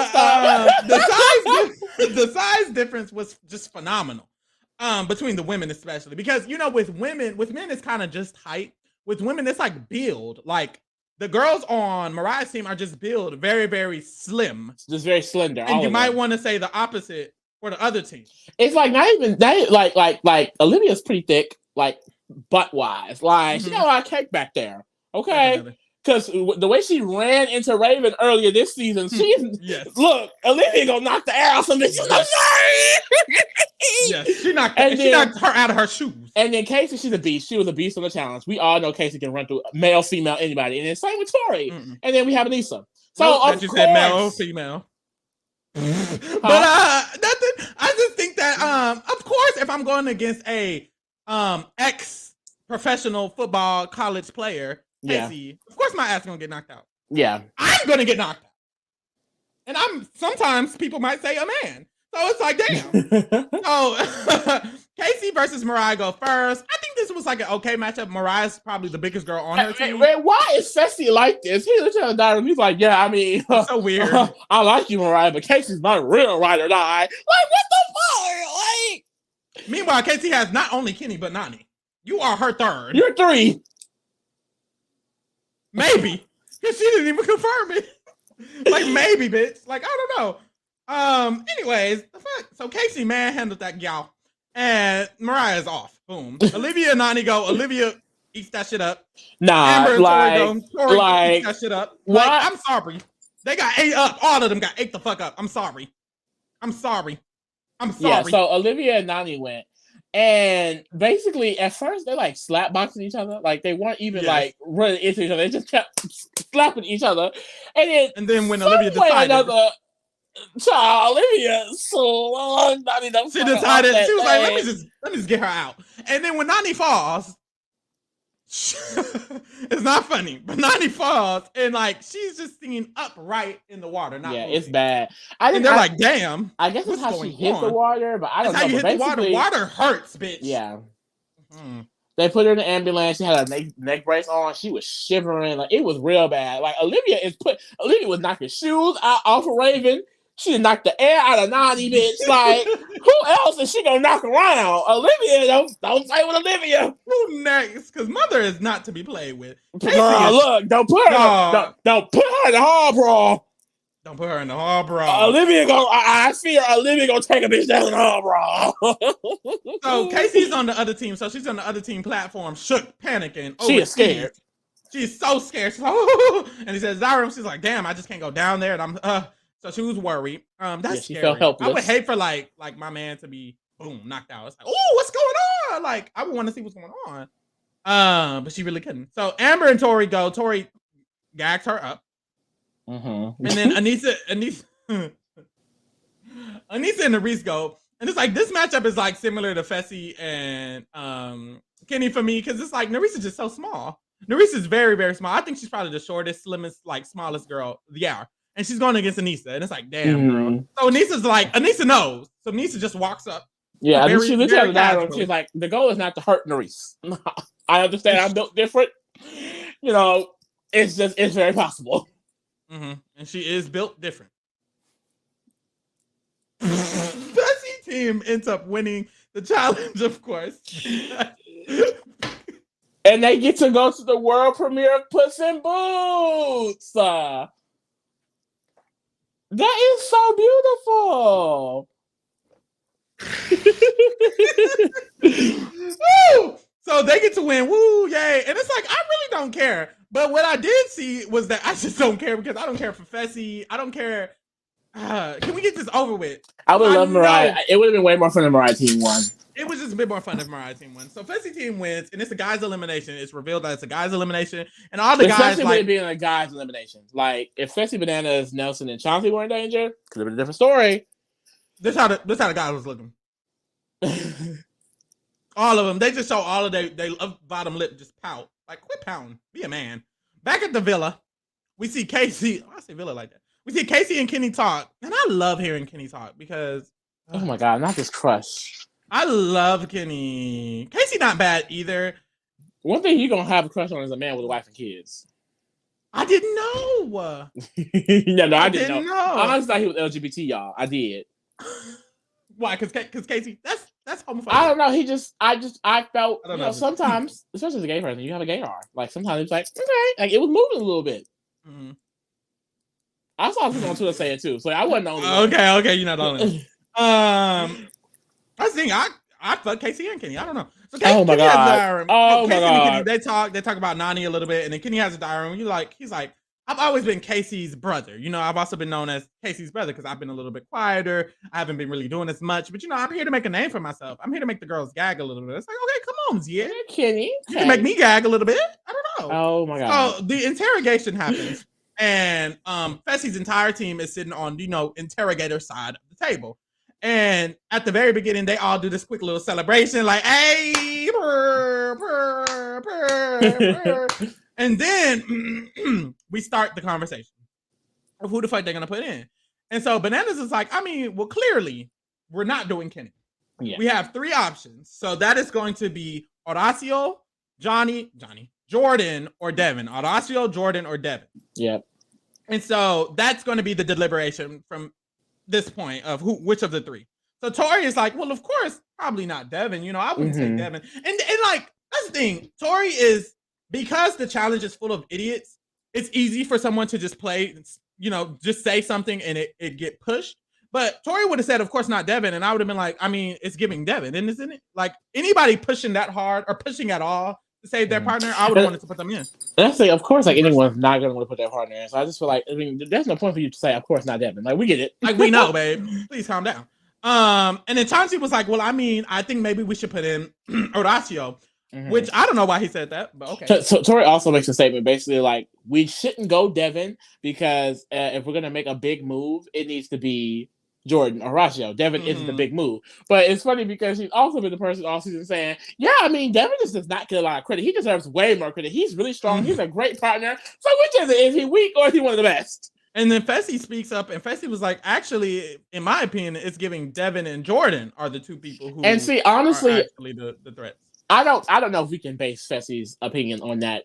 The size difference was just phenomenal. Between the women especially, because with men it's kind of just height. With women it's like build. Like the girls on Mariah's team are just build very, very slim, just very slender. And you might want to say the opposite for the other team. It's like not even that. Like Olivia's pretty thick, like butt wise. Like she got a lot of cake back there. Okay. Definitely. Because the way she ran into Raven earlier this season, look, Olivia gonna knock the air off some bitches. Yes, she knocked her out of her shoes. And then Casey, she's a beast. She was a beast on the challenge. We all know Casey can run through male, female, anybody. And then same with Tori. And then we have Anissa. So of course, said male or female. But nothing. I just think that of course, if I'm going against a ex-professional football college player. Casey, of course my ass gonna get knocked out. Yeah. I'm gonna get knocked out. And sometimes people might say a man. So it's like, damn. So Casey versus Mariah go first. I think this was like an okay matchup. Mariah's probably the biggest girl on her team. Wait, why is Fessy like this? He looks at the he's like, yeah, I mean, it's so weird. I like you, Mariah, but Casey's not a real ride or die. Like, what the fuck? Like, meanwhile, Casey has not only Kenny but Nani. You are her third. You're 3. Maybe. She didn't even confirm it. Like, maybe, bitch. Like, I don't know. Anyways, the fuck. So Casey manhandled that gal. And Mariah's off. Boom. Olivia and Nani go. Olivia eats that shit up. Nah, Amber and like, Tori go. Tori eats that shit up. What? Like, I'm sorry. They got ate up. All of them got ate the fuck up. I'm sorry. Yeah, so Olivia and Nani went. And basically, at first, they like slap boxing each other. Like, they weren't even like running into each other. They just kept slapping each other. And then when Olivia decided, Olivia slung Nani the she decided, she was like, let me just get her out. And then when Nani falls, it's not funny, but Nani falls and like she's just sitting upright in the water. It's bad. And they're like, damn. I guess that's how she hit the water, but I don't know. How you hit the water. Water hurts, bitch. Yeah. Mm-hmm. They put her in the ambulance. She had a neck brace on. She was shivering. Like, it was real bad. Like, Olivia was knocking shoes out off of Raven. She knocked the air out of Nani, bitch. Like, who else is she gonna knock around? Olivia, don't play with Olivia. Who next? Because Mother is not to be played with. Look, don't put her in the hall brawl. Don't put her in the hall brawl. Olivia I fear Olivia gonna take a bitch down in the hall brawl. So Casey's on the other team. So she's on the other team platform, shook, panicking. She is scared. She's so scared. She's like, oh. And he says, Zyram, she's like, damn, I just can't go down there. And I'm so she was worried. That's she scary. felt helpless. I would hate for like my man to be boom knocked out. It's like, oh, what's going on? Like, I would want to see what's going on. But she really couldn't. So Amber and Tori go. Tori gags her up. Mm-hmm. And then Anissa and Nerese go. And it's like this matchup is like similar to Fessy and Kenny for me, because it's like Nerese is just so small. Nerese is very, very small. I think she's probably the shortest, slimmest, like smallest girl. Yeah. And she's going against Anissa. And it's like, damn, girl. So Anissa knows. So Anissa just walks up. Yeah, she looks at the she's like, the goal is not to hurt Nerese. I understand I'm built different. You know, it's very possible. Mm-hmm. And she is built different. Fessy team ends up winning the challenge, of course. And they get to go to the world premiere of Puss in Boots. That is so beautiful. Woo! So they get to win. Woo, yay. And it's like, I really don't care. But what I did see was that I just don't care because I don't care for Fessy. I don't care. Can we get this over with? I would love Mariah. It would have been way more fun if Mariah team won. It was just a bit more fun if Mariah team won. So Fessy team wins, and it's a guy's elimination. It's revealed that it's a guy's elimination, and all the guys with it being a guy's elimination. Like if Fessy, Bananas, Nelson, and Chauncey were in danger, could have been a different story. This how the guy was looking. All of them. They just show all of they bottom lip just pout. Like quit pouting. Be a man. Back at the villa, we see Casey. I say villa like that. We see Casey and Kenny talk, and I love hearing Kenny talk because oh my god, not this crush. I love Kenny. Casey not bad either. One thing you gonna have a crush on is a man with a wife and kids. I didn't know. I didn't know. I honestly thought he was LGBT, y'all. I did. Why? Because Casey, that's homophobic. I don't know. I felt, sometimes, especially as a gay person, you have a gay heart. Like sometimes it's like, okay, like it was moving a little bit. Mm-hmm. I saw people on Twitter say it too, so I wasn't the only one. Okay, you're not the only one. I think I fuck Casey and Kenny. I don't know. So oh my god! Oh my god! They talk about Nani a little bit, and then Kenny has a diary room. He's like, I've always been Casey's brother. You know, I've also been known as Casey's brother because I've been a little bit quieter. I haven't been really doing as much, but I'm here to make a name for myself. I'm here to make the girls gag a little bit. It's like, okay, come on, Zia. Kenny, you can make me gag a little bit. I don't know. Oh my god! So the interrogation happens, and Fessy's entire team is sitting on interrogator side of the table. And at the very beginning, they all do this quick little celebration, like, hey, brr, brr, brr, brr. And then we start the conversation of who the fuck they're going to put in. And so Bananas is like, clearly, we're not doing Kenny. Yeah. We have 3 options. So that is going to be Horacio, Jordan, or Devin. Horacio, Jordan, or Devin. Yep. And so that's going to be the deliberation from this point of which of the 3. So Tori is like, well, of course, probably not Devin. You know, I wouldn't say Devin. And like, that's the thing. Tori is, because the challenge is full of idiots, it's easy for someone to just play, you know, just say something and it get pushed. But Tori would have said, of course, not Devin. And I would have been like, I mean, it's giving Devin, isn't it? Like, anybody pushing that hard or pushing at all to save their partner, I would have wanted to put them in. That's like, of course, like, anyone's not going to want to put their partner in. So I just feel like, I mean, there's no point for you to say, of course, not Devin. Like, we get it. Like, we know, babe. Please calm down. And then Chauncey was like, well, I mean, I think maybe we should put in Horacio, which I don't know why he said that, but okay. So Tori also makes a statement basically like, we shouldn't go Devin because if we're going to make a big move, it needs to be Jordan or Horacio. Devin isn't the big move. But it's funny because she's also been the person all season saying, yeah, I mean, Devin just does not get a lot of credit. He deserves way more credit. He's really strong. He's a great partner. So which is it? Is he weak or is he one of the best? And then Fessy speaks up, and Fessy was like, actually, in my opinion, it's giving Devin and Jordan are the 2 people who and see, honestly, are actually the threats. I don't know if we can base Fessy's opinion on that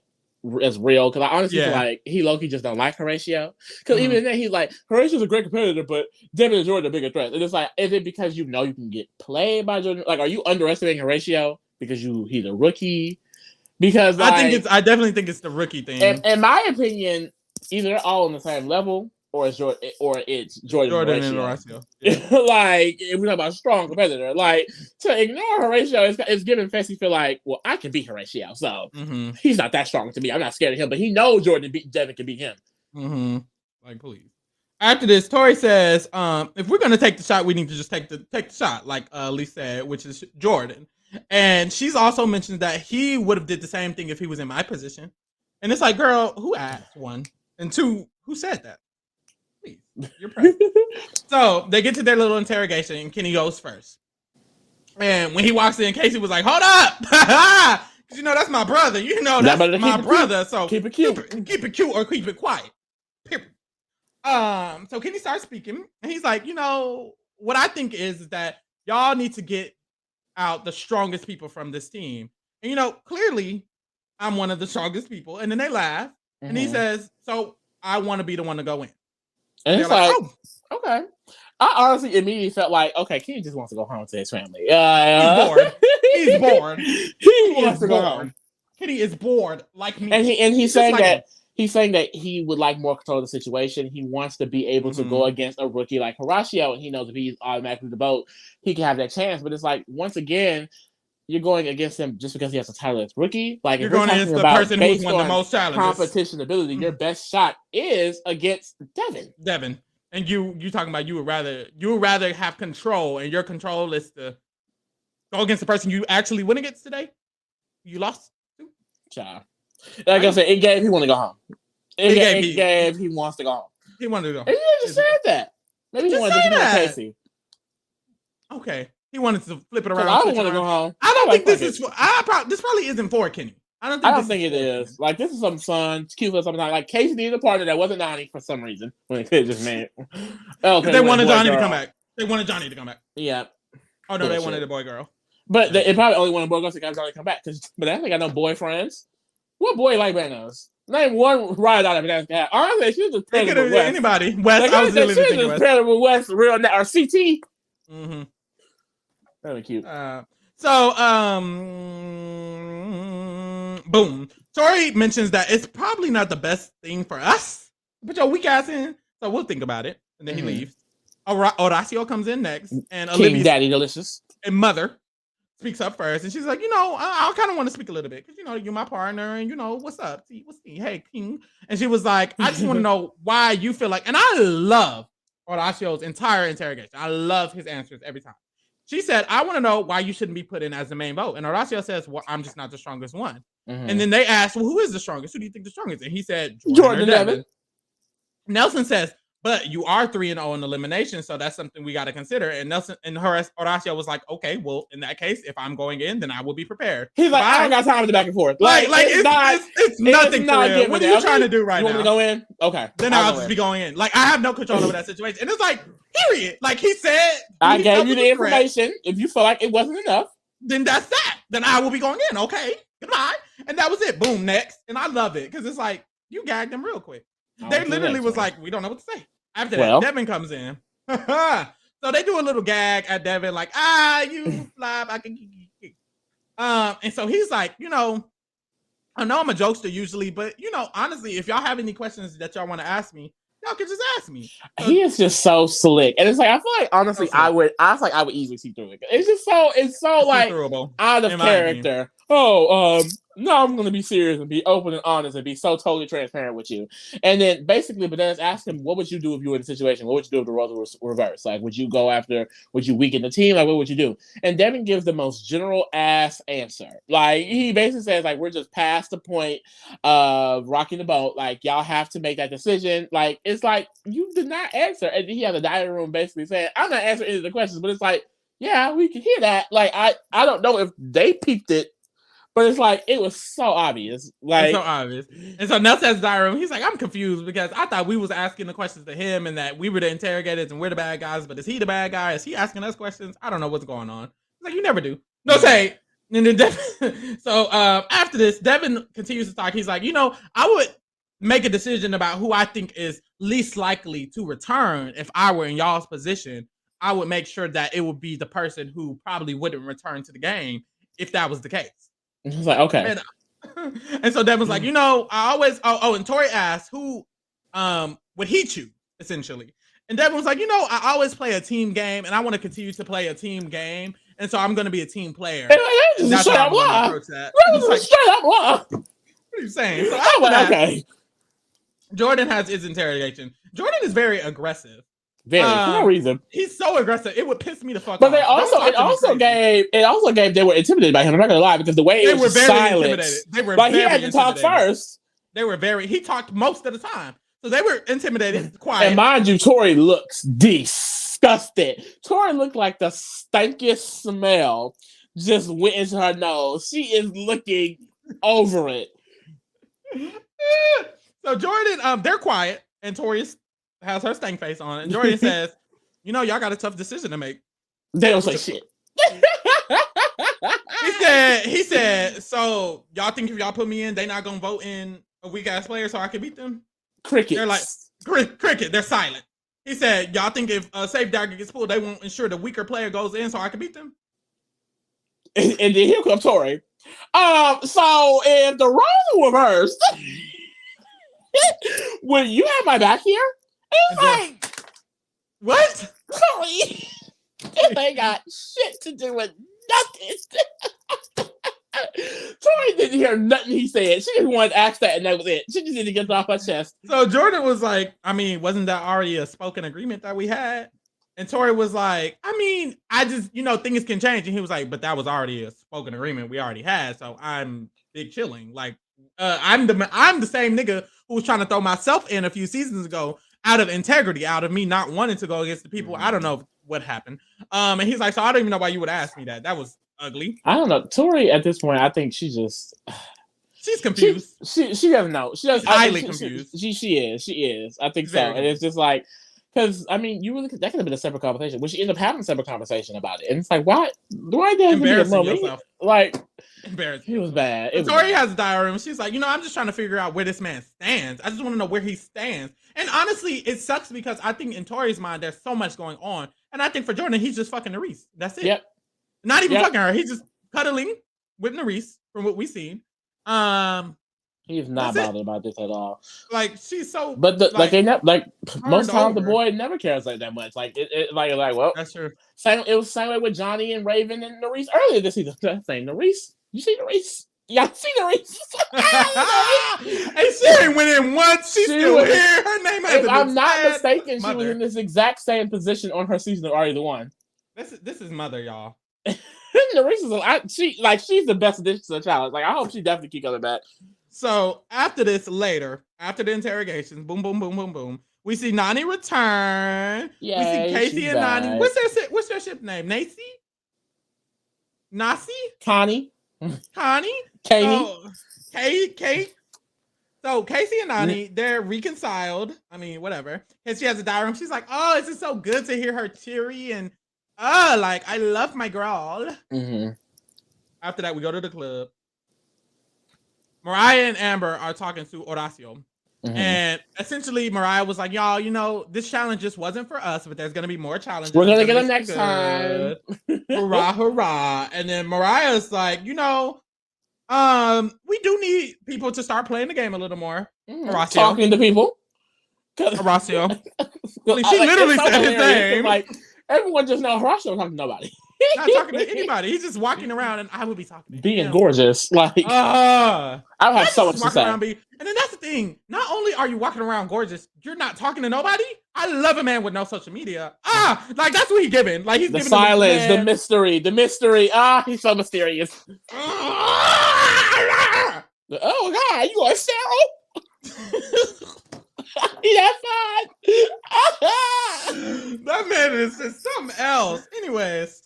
as real, because I honestly feel like he low-key just don't like Horatio. Because even then he's like, Horatio's a great competitor, but Devin and Jordan are bigger threats. And it's like, is it because you know you can get played by Jordan? Like, are you underestimating Horatio because he's a rookie? Because like, I definitely think it's the rookie thing. In my opinion, either they're all on the same level, or it's Jordan and Horatio. Yeah. Like, if we're talking about a strong competitor, like, to ignore Horatio is giving Fessy feel like, well, I can beat Horatio, so he's not that strong to me. I'm not scared of him, but he knows Devin can beat him. Like, please. After this, Tori says, if we're gonna take the shot, we need to just take the shot, like Lee said, which is Jordan. And she's also mentioned that he would have did the same thing if he was in my position. And it's like, girl, who asked? 1 and 2, who said that? You're pregnant. So they get to their little interrogation, and Kenny goes first. And when he walks in, Casey was like, "Hold up, because you know that's my brother. You know that's my brother. So keep it cute, or keep it quiet." Period. So Kenny starts speaking, and he's like, "You know what I think is that y'all need to get out the strongest people from this team, and you know clearly I'm one of the strongest people." And then they laugh, and he says, "So I want to be the one to go in." And it's like, oh, okay. I honestly immediately felt like, okay, Kenny just wants to go home to his family. He's bored. He's bored. He wants to go home. Kenny is bored, like me. And he's saying like that he would like more control of the situation. He wants to be able to go against a rookie like Horacio, and he knows if he's automatically the vote, he can have that chance. But it's like, once again, you're going against him just because he has a title as rookie. Like, you're going against the person who's won the most challenges. Competition ability, your best shot is against Devin. And you talking about you would rather have control, and your control is to go against the person you actually win against today. You lost to. Child. Like I said, it gave he want to go home. It gave he wants to go home. He wanted to go home. And you just said that. Maybe he wanted to go Casey. Okay. He wanted to flip it around. I don't want to go home. I don't think this is. This probably isn't for Kenny. I don't think it is. Like, this is some fun. It's cute for something. Like, Casey needed a partner that wasn't Donnie for some reason. When it could just made. Okay, they wanted Johnny to come back. They wanted Johnny to come back. Yeah. Oh no, they wanted a boy girl. But they probably only wanted boy girls to got Johnny to come back. But I think I know boyfriends. What boy like Bananas? Name one ride out of Bananas. Honestly, she was just paired with West. Anybody. West. I was really thinking West. Paired with West, real or CT. Very cute. Boom. Tori mentions that it's probably not the best thing for us to put your weak ass in, so we'll think about it. And then he leaves. Horacio comes in next, and King Daddy Delicious and Mother speaks up first, and she's like, you know, I kind of want to speak a little bit because you know you're my partner, and you know what's up, hey King. And she was like, I just want to know why you feel like, and I love Horacio's entire interrogation. I love his answers every time. She said, I want to know why you shouldn't be put in as the main vote. And Horacio says, well, I'm just not the strongest one. And then they asked, well, who is the strongest? Who do you think the strongest? And he said, Jordan or Devin. Nelson says, But you are 3-0 in elimination, so that's something we got to consider. And Nelson and Horacio was like, okay, well, in that case, if I'm going in, then I will be prepared. He's like, I don't got time to back and forth. Like it's nothing for real. What are you trying to do right now? You want me to go in? Okay. Then I'll just be going in. Like, I have no control over that situation. And it's like, period. Like he said, I gave you the information. If you feel like it wasn't enough, then that's that. Then I will be going in. Okay. Goodbye. And that was it. Boom. Next. And I love it because it's like, you gagged them real quick. They literally was like, we don't know what to say. After that, Devin comes in. So they do a little gag at Devin, like, you fly back. And so he's like, I know I'm a jokester usually, but, honestly, if y'all have any questions that y'all want to ask me, y'all can just ask me. He is just so slick. And it's like, I feel like, honestly, I would easily see through it. It's so like, out of character. No, I'm going to be serious and be open and honest and be so totally transparent with you. And then basically, Bananas asked him, what would you do if you were in a situation? What would you do if the roles were reversed? Like, would you weaken the team? Like, what would you do? And Devin gives the most general ass answer. Like, he basically says, like, we're just past the point of rocking the boat. Like, y'all have to make that decision. Like, it's like, you did not answer. And he has a dining room basically saying, I'm not answering any of the questions, but it's like, yeah, we can hear that. Like, I don't know if they peeped it, but it's like, it was so obvious. Like, it's so obvious. And so Nell says diary, he's like, I'm confused because I thought we was asking the questions to him and that we were the interrogators and we're the bad guys, but is he the bad guy? Is he asking us questions? I don't know what's going on. He's like, you never do. No say. And then Devin, so after this, Devin continues to talk. He's like, I would make a decision about who I think is least likely to return if I were in y'all's position. I would make sure that it would be the person who probably wouldn't return to the game if that was the case. He's like, okay. And so Devin's like, I always, and Tori asked who would he choose, essentially. And Devin was like, I always play a team game and I want to continue to play a team game. And so I'm going to be a team player. That's how I'm going to approach that. What are you saying? So okay. Jordan has his interrogation. Jordan is very aggressive. Very, for no reason. He's so aggressive. It would piss me the fuck off. But it also gave they were intimidated by him. I'm not gonna lie, because the way it was very silent, intimidated. They were like, he had to talk first. He talked most of the time. So they were intimidated, quiet. And mind you, Tori looks disgusted. Tori looked like the stankiest smell just went into her nose. She is looking over it. So Jordan, they're quiet, and Tori has her stank face on, and Jordan says, y'all got a tough decision to make. They don't say shit. He said, so y'all think if y'all put me in, they not gonna vote in a weak ass player so I can beat them? Cricket. They're like cricket. They're silent. He said, y'all think if a safe dagger gets pulled, they won't ensure the weaker player goes in so I can beat them? And then here comes Tori. So if the roles were reversed, would you have my back here? It's like, what? Tori, they got shit to do with nothing. Tori didn't hear nothing he said. She just wanted to ask that, and that was it. She just needed to get it off her chest. So Jordan was like, wasn't that already a spoken agreement that we had? And Tori was like, I just, things can change. And he was like, but that was already a spoken agreement we already had. So I'm big chilling. Like, I'm the same nigga who was trying to throw myself in a few seasons ago out of integrity, out of me not wanting to go against the people. I don't know what happened. And he's like, so I don't even know why you would ask me that. That was ugly. I don't know. Tori at this point, I think she's confused. She doesn't know. She's highly confused. She is. I think so. Very and it's just like, because you really that could have been a separate conversation. When she ended up having a separate conversation about it, and it's like, why embarrassing yourself? Like, embarrassing. It was bad. Tori has a diary room. She's like, I'm just trying to figure out where this man stands. I just want to know where he stands. And honestly, it sucks because I think in Tori's mind, there's so much going on. And I think for Jordan, he's just fucking Nerese. That's it. Yep. Not even fucking her. He's just cuddling with Nerese from what we've seen. He's not bothered about this at all. Like, she's so. But most times the boy never cares like that much. Like well, that's true. It was the same way with Johnny and Raven and Nerese earlier this season. Same Nerese. You see Nerese? Y'all see Nerese? And she ain't went in once. She's still here. Her name has if I'm not mistaken, she was in this exact same position on her season of Are You the One? This is Mother, y'all. Nerese is she's the best addition to the challenge. Like, I hope she definitely keep coming back. So after this, later, after the interrogations, boom, boom, boom, boom, boom, We see Nani return. Yay, we see Casey she's and Nani. back. What's their ship name? Nacy? Nasi? Connie? Connie? Katie? So, Kate? So Casey and Nani, they're reconciled. I mean, whatever. And she has a diary room. She's like, oh, it's just so good to hear her cheery and like I love my girl. Mm-hmm. After that, we go to the club. Mariah and Amber are talking to Horacio. Mm-hmm. And essentially, Mariah was like, y'all, you know, this challenge just wasn't for us, but there's going to be more challenges. We're going to get them next time. Hurrah, hurrah. And then Mariah's like, you know, we do need people to start playing the game a little more. Horacio. Talking to people. Horacio. Well, she literally said his name. Like, everyone just knows Horacio talking to nobody. Not talking to anybody. He's just walking around, and I would be talking to being him. Gorgeous. Like, I have so much to say. And then that's the thing. Not only are you walking around gorgeous, you're not talking to nobody. I love a man with no social media. Like that's what he's giving. Like he's the giving silence, the mystery. He's so mysterious. Oh God, you are Cheryl? That's fine. That man is just something else. Anyways.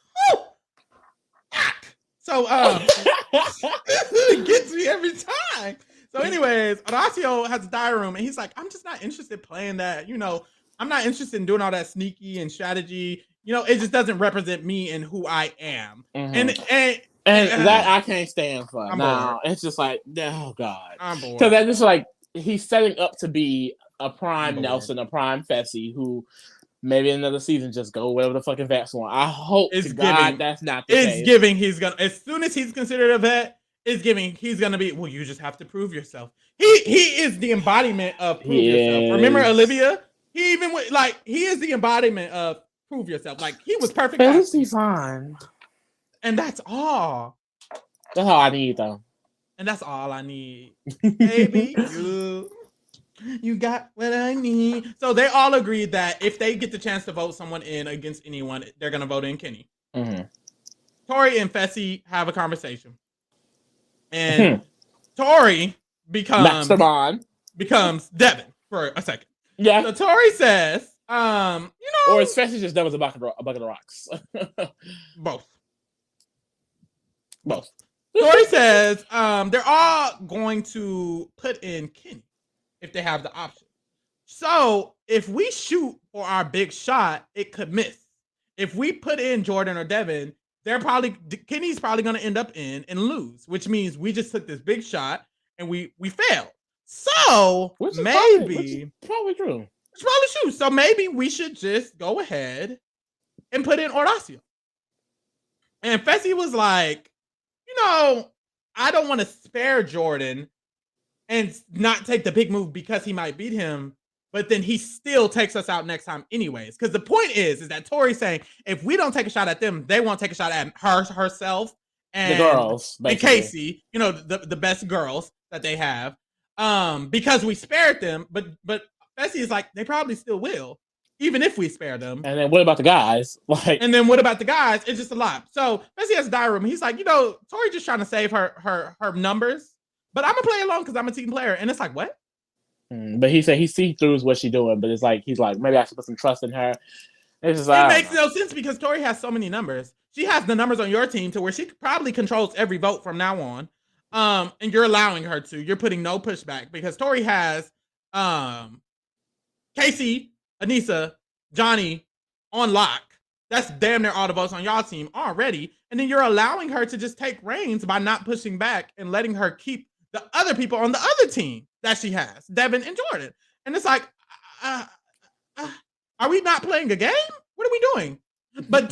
So it gets me every time. So anyways, Horacio has a diary room and he's like, I'm just not interested in playing that. You know, I'm not interested in doing all that sneaky and strategy. You know, it just doesn't represent me and who I am. Mm-hmm. And that I can't stand for. No, it's just like, oh God. I'm bored. So that's just like he's setting up to be a prime Nelson, a prime Fessy, who maybe another season just go whatever the fucking vets want. I hope to God that's not the case. It's giving he's gonna, as soon as he's considered a vet, it's giving he's gonna be, well, you just have to prove yourself. He is the embodiment of prove yourself. Remember Olivia? He even went, like, he is the embodiment of prove yourself. Like he was perfect. He's fine. And that's all. That's all I need though. And that's all I need. Baby, you got what I need. So they all agreed that if they get the chance to vote someone in against anyone, they're going to vote in Kenny. Mm-hmm. Tori and Fessy have a conversation. And Tori becomes Devin for a second. Yeah. So Tori says, you know. Or is Fessy just Devin a bucket of rocks? Both. Both. Tori says they're all going to put in Kenny if they have the option. So if we shoot for our big shot, it could miss. If we put in Jordan or Devin, Kenny's probably going to end up in and lose, which means we just took this big shot and we failed. So maybe probably true. It's probably true. So maybe we should just go ahead and put in Horacio. And Fessy was like, you know, I don't want to spare Jordan and not take the big move because he might beat him, but then he still takes us out next time anyways. Because the point is that Tori's saying, if we don't take a shot at them, they won't take a shot at herself and the girls, basically. And Casey, you know, the best girls that they have, because we spared them. But Fessy is like, they probably still will, even if we spare them. And then what about the guys? And then what about the guys? It's just a lot. So Fessy has a diary room. He's like, you know, Tori just trying to save her numbers. But I'm gonna play along because I'm a team player, and it's like what? But he said he sees through what she's doing, but it's like he's like maybe I should put some trust in her. It's just it makes no sense because Tori has so many numbers. She has the numbers on your team to where she probably controls every vote from now on. And you're allowing her to. You're putting no pushback because Tori has Casey, Anissa, Johnny on lock. That's damn near all the votes on y'all team already, and then you're allowing her to just take reins by not pushing back and letting her keep the other people on the other team that she has, Devin and Jordan. And it's like, are we not playing a game? What are we doing? But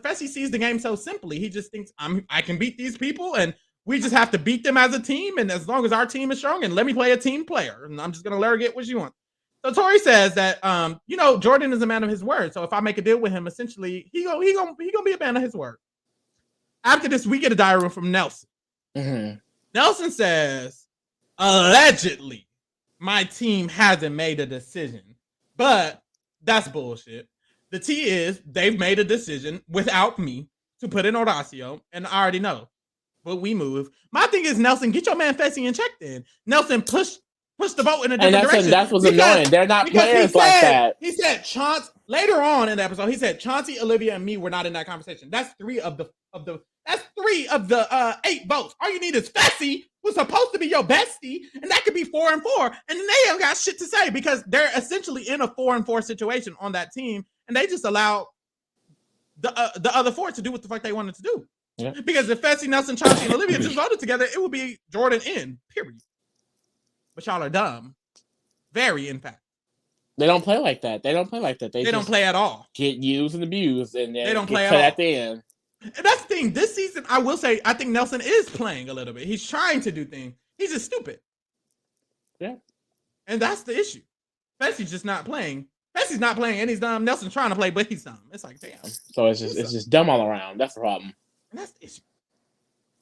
Fessy sees the game so simply. He just thinks I can beat these people, and we just have to beat them as a team. And as long as our team is strong, and let me play a team player, and I'm just gonna let her get what she wants. So Tori says that you know, Jordan is a man of his word. So if I make a deal with him, essentially he gonna be a man of his word. After this, we get a diary room from Nelson. Mm-hmm. Nelson says, allegedly, my team hasn't made a decision, but that's bullshit. The T is they've made a decision without me to put in Horacio, and I already know. But we move. My thing is, Nelson, get your man Fessy in check then. Nelson, push push the vote in a And different direction. that's what's annoying. They're not players like that. He said Chauncey later on in the episode. He said Chauncey, Olivia, and me were not in that conversation. That's 3 of the 8 votes. All you need is Fessy, who's supposed to be your bestie, and that could be 4 and 4. And then they have got shit to say because they're essentially in a 4 and 4 situation on that team, and they just allow the other 4 to do what the fuck they wanted to do. Yeah. Because if Fessy, Nelson, Chauncey, and Olivia just voted together, it would be Jordan in, period. But y'all are dumb. Very, in fact. They don't play like that. They don't play at all. Get used and abused, and then they don't play at the end. And that's the thing. This season, I will say, I think Nelson is playing a little bit. He's trying to do things. He's just stupid. Yeah. And that's the issue. Fessy's just not playing. Fessy's not playing, and he's dumb. Nelson's trying to play, but he's dumb. It's like, damn. So it's just dumb all around. That's the problem. And that's the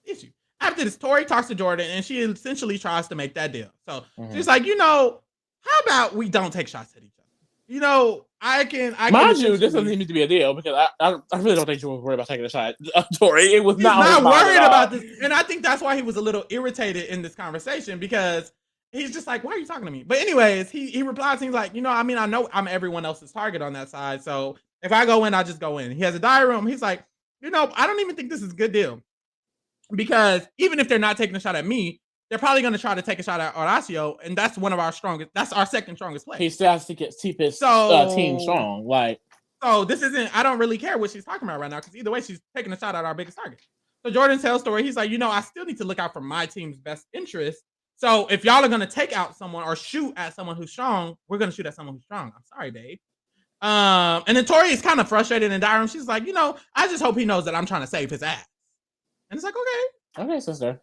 issue. After this, Tori talks to Jordan, and she essentially tries to make that deal. So she's like, how about we don't take shots at each other? I can. Mind you, this doesn't need to be a deal because I really don't think you were worried about taking a shot. Tori, it was not worried about this, and I think that's why he was a little irritated in this conversation because he's just like, "Why are you talking to me?" But anyways, he replies, he's like, I know I'm everyone else's target on that side, so if I go in, I just go in. He has a diary room. He's like, I don't even think this is a good deal because even if they're not taking a shot at me, they're probably going to try to take a shot at Horacio, and that's one of our strongest. That's our second strongest player. He still has to keep his team strong. So this isn't. I don't really care what she's talking about right now because either way, she's taking a shot at our biggest target. So Jordan tells Story, he's like, I still need to look out for my team's best interest. So if y'all are going to take out someone or shoot at someone who's strong, we're going to shoot at someone who's strong. I'm sorry, babe. And then Tori is kind of frustrated in the diary room. She's like, I just hope he knows that I'm trying to save his ass. And it's like, okay, sister.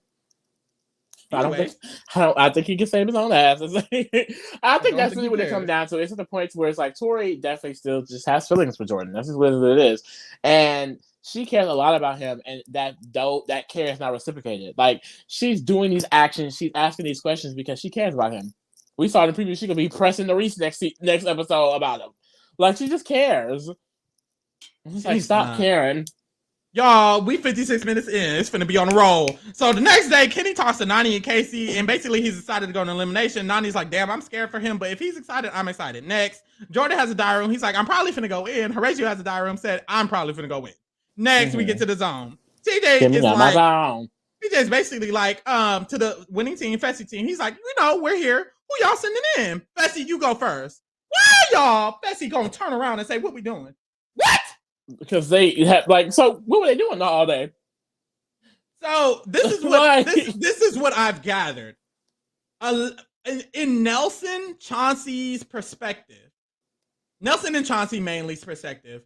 Anyway. I think he can save his own ass. I think that's really what it comes down to. It's at the point where it's like Tori definitely still just has feelings for Jordan. That's just what it is. And she cares a lot about him, and that care is not reciprocated. Like, she's doing these actions, she's asking these questions because she cares about him. We saw in the preview she's gonna be pressing the Reese next episode about him. Like, she just cares. It's like, stop caring. Y'all, we 56 minutes in. It's finna be on a roll. So the next day, Kenny talks to Nany and Casey, and basically he's excited to go to elimination. Nany's like, damn, I'm scared for him, but if he's excited, I'm excited. Next, Jordan has a diary room. He's like, I'm probably finna go in. Horatio has a diary room, said, I'm probably finna go in. Next, we get to the zone. TJ's basically like, to the winning team, Fessy team. He's like, we're here. Who y'all sending in? Fessy, you go first. Why y'all? Fessy gonna turn around and say, what we doing? What? Because they had so what were they doing all day? So this is what this is what I've gathered. In Nelson Chauncey's perspective, Nelson and Chauncey mainly's perspective,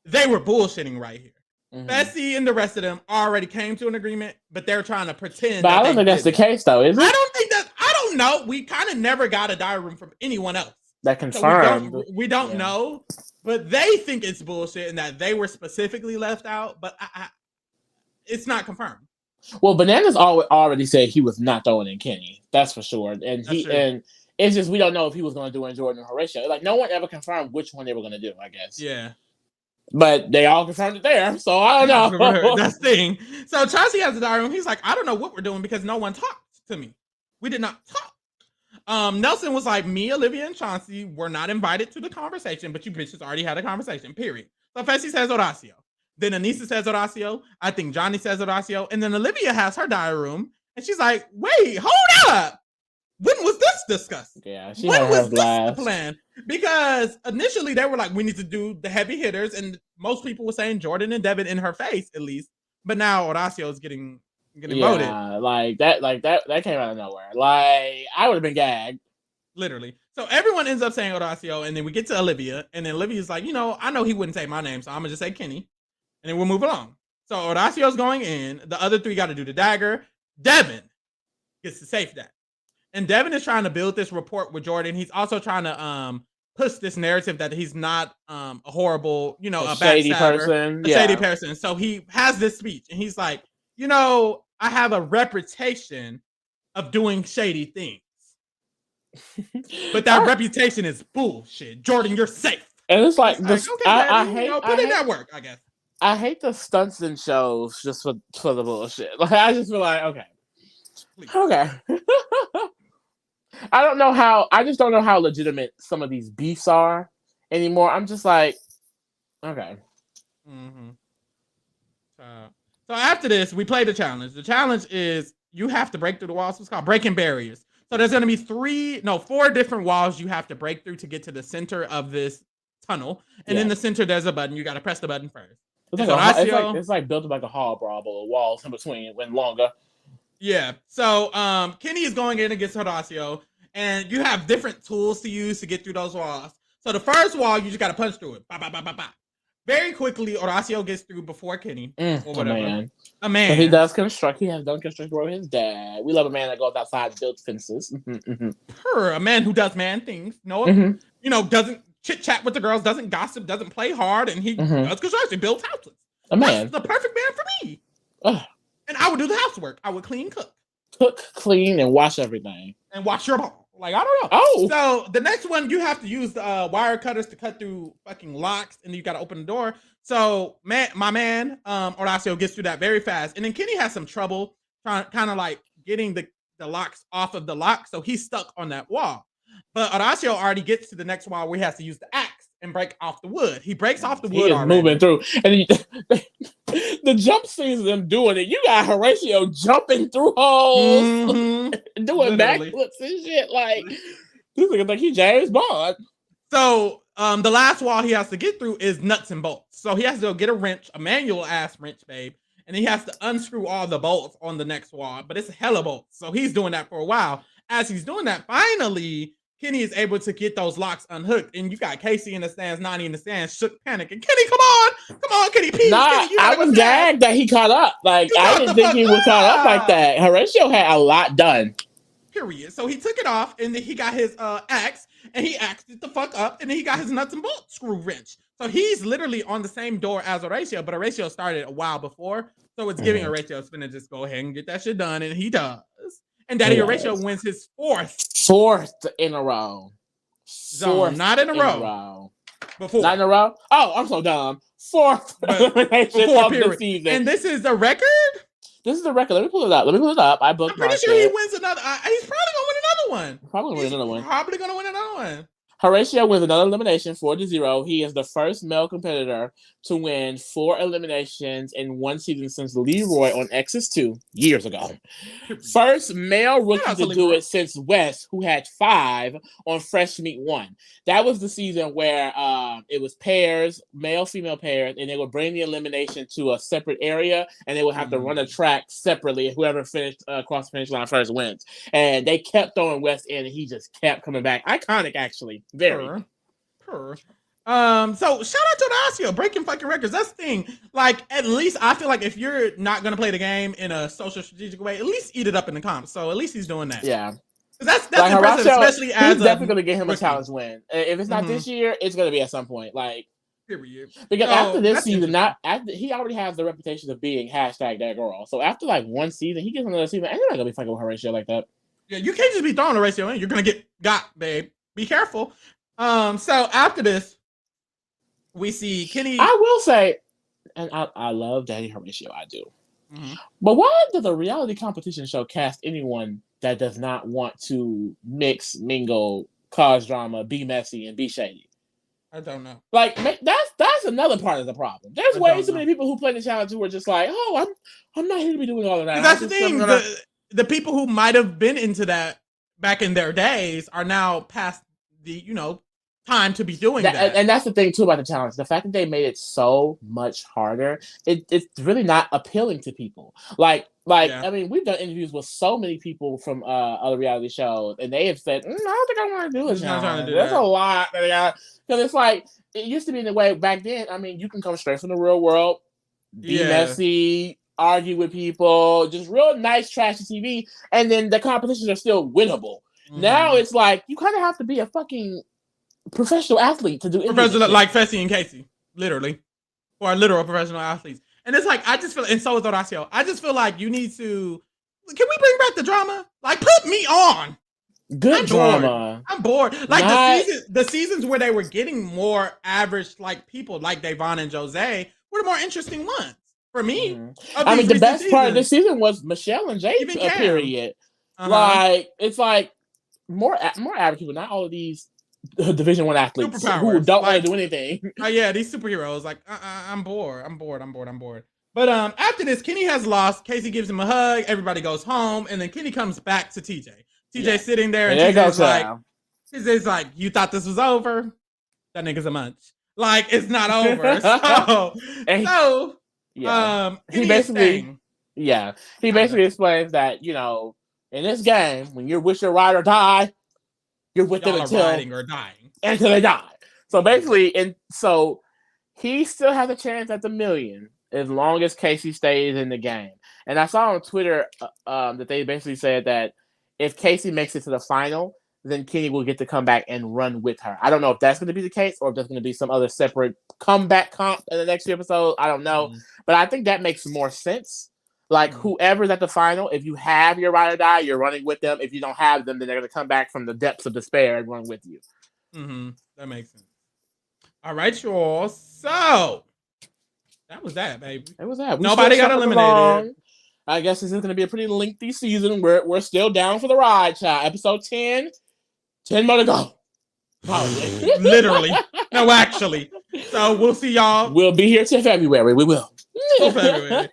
they were bullshitting right here. Mm-hmm. Fessy and the rest of them already came to an agreement, but they're trying to pretend. But I don't think that's the case, though, is it? I don't know. We kind of never got a diary room from anyone else that confirmed. So we don't know. But they think it's bullshit and that they were specifically left out, but it's not confirmed. Well, Bananas already said he was not throwing in Kenny. That's for sure. And and it's just we don't know if he was going to do in Jordan or Horatio. Like, no one ever confirmed which one they were going to do, I guess. Yeah. But they all confirmed it there, so I don't know. That's the thing. So Chauncey has a diary room. He's like, I don't know what we're doing because no one talked to me. We did not talk. Nelson was like, me, Olivia, and Chauncey were not invited to the conversation, but you bitches already had a conversation, period. So Fessy says Horacio. Then Anissa says Horacio. I think Johnny says Horacio. And then Olivia has her diary room, and she's like, wait, hold up. When was this discussed? Yeah, when was this the plan? Because initially they were like, we need to do the heavy hitters, and most people were saying Jordan and Devin in her face, at least. But now Horacio is getting voted. Like that came out of nowhere. Like, I would have been gagged. Literally. So everyone ends up saying Horacio, and then we get to Olivia, and then Olivia's like, I know he wouldn't say my name, so I'm gonna just say Kenny, and then we'll move along. So Horacio's going in. The other three got to do the dagger. Devin gets the safe dagger. And Devin is trying to build this rapport with Jordan. He's also trying to push this narrative that he's not a horrible, a shady person. Shady person. So he has this speech, and he's like, I have a reputation of doing shady things. But that reputation is bullshit. Jordan, you're safe. And it's like, I hate put in that work, I guess. I hate the stunts and shows just for the bullshit. Like, I just feel like, okay. I just don't know how legitimate some of these beefs are anymore. I'm just like, okay. Mm-hmm. So after this, we play the challenge. The challenge is you have to break through the walls. It's called breaking barriers. So there's going to be 4 different walls you have to break through to get to the center of this tunnel. And in the center, there's a button. You got to press the button first. It's like built like a hall brawl, but walls in between when longer. Yeah. So Kenny is going in against Horacio, and you have different tools to use to get through those walls. So the first wall, you just got to punch through it. Bah, bah, bah, bah, bah. Very quickly, Horacio gets through before Kenny or whatever. A man. He does construct. He has done construction with his dad. We love a man that goes outside and builds fences. A man who does man things. No, doesn't chit chat with the girls, doesn't gossip, doesn't play hard, and he does construction, builds houses. A man. That's the perfect man for me. And I would do the housework. I would clean, cook, clean, and wash everything. And wash your ball. Like, I don't know. Oh. So the next one, you have to use the wire cutters to cut through fucking locks, and you got to open the door. So my man, Horacio, gets through that very fast. And then Kenny has some trouble kind of like getting the locks off of the lock. So he's stuck on that wall. But Horacio already gets to the next wall where he has to use the axe and break off the wood. He breaks off the wood. He is moving through. And the jump scenes of them doing it, you got Horatio jumping through holes, doing backflips and shit. Like, this nigga like he James Bond. So the last wall he has to get through is nuts and bolts. So he has to go get a wrench, a manual ass wrench, babe. And he has to unscrew all the bolts on the next wall. But it's hella bolts. So he's doing that for a while. As he's doing that, finally, Kenny is able to get those locks unhooked, and you got Casey in the stands, Nani in the stands, shook, panic, and Kenny, come on, Kenny, please. Nah, Kenny, I was gagged that he caught up. Like, I didn't think he was caught up like that. Horatio had a lot done. Period. So he took it off, and then he got his axe, and he axed it the fuck up, and then he got his nuts and bolts screw wrench. So he's literally on the same door as Horatio, but Horatio started a while before, so it's giving Horatio spin to just go ahead and get that shit done, and he does. And Daddy Horatio wins his fourth in a row. Not in a row. Before. Not in a row? Oh, I'm so dumb. Fourth elimination of the season. And this is the record? This is the record. Let me pull it up. I'm pretty sure he wins another. He's probably going to win another one. Probably going to win another one. Horatio wins another elimination 4-0. He is the first male competitor to win 4 eliminations in one season since Leroy on X's 2 years ago. First male rookie to do it since Wes, who had 5 on Fresh Meat 1. That was the season where it was pairs, male-female pairs, and they would bring the elimination to a separate area, and they would have to run a track separately. Whoever finished across the finish line first wins. And they kept throwing Wes in, and he just kept coming back. Iconic, actually. Very. So shout out to Horacio, breaking fucking records. That's the thing. Like, at least I feel like if you're not gonna play the game in a social strategic way, at least eat it up in the comps. So at least he's doing that. Yeah. That's like impressive, Horacio, especially as he's definitely gonna get him a challenge win. If it's not this year, it's gonna be at some point. Like, period. Because after this season, he already has the reputation of being hashtag that girl. So after like one season, he gets another season, and you're not gonna be fucking with Horatio like that. Yeah, you can't just be throwing Horatio in. You're gonna get got, babe. Be careful. So after this, we see Kenny. I will say, and I love Daddy Horatio, I do. But why does a reality competition show cast anyone that does not want to mix, mingle, cause drama, be messy, and be shady? I don't know. Like, that's another part of the problem. There's way too many people who play the challenge who are just like, oh, I'm not here to be doing all of that. That's the thing. The people who might have been into that back in their days are now past the, time to be doing that. And that's the thing too about the challenge. The fact that they made it so much harder, it's really not appealing to people. I mean, we've done interviews with so many people from other reality shows, and they have said, I don't think I want to do this. There's a lot. Because it's like, it used to be in the way back then. I mean, you can come straight from the real world, be messy, argue with people, just real nice, trashy TV, and then the competitions are still winnable. Now it's like, you kind of have to be a fucking professional athlete to do it. Like Fessy and Casey, literally. Or literal professional athletes. And it's like, I just feel, and so is Horacio, I just feel like you need to, can we bring back the drama? Like, put me on. Good drama. I'm bored. Like, the seasons where they were getting more average, like, people like Davon and Jose were the more interesting ones. For me. I mean, the best part of this season was Michelle and Jay's period. Like, it's like, more average people, not all of these Division I athletes who Superpowers, don't want like- to do anything. Oh yeah, these superheroes. Like, I'm bored. But after this, Kenny has lost. Casey gives him a hug. Everybody goes home, and then Kenny comes back to TJ. TJ's sitting there, and TJ's like, "You thought this was over? That nigga's a munch. Like, it's not over." He basically explains that, you know, in this game, when you're with your ride or die, you're with them until riding or dying until they die. So basically, he still has a chance at the million as long as Casey stays in the game. And I saw on Twitter that they basically said that if Casey makes it to the final, then Kenny will get to come back and run with her. I don't know if that's going to be the case or if there's going to be some other separate comeback comp in the next few episodes. I don't know. But I think that makes more sense. Like, whoever's at the final, if you have your ride or die, you're running with them. If you don't have them, then they're going to come back from the depths of despair and run with you. That makes sense. All right, y'all. So, that was that, baby. That was that. Nobody got eliminated. I guess this is going to be a pretty lengthy season. We're still down for the ride, child. Episode 10. 10 more to go. Probably. Literally. No, actually. So, we'll see y'all. We'll be here till February. We will. Till February.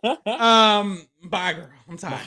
Bye, girl. I'm tired.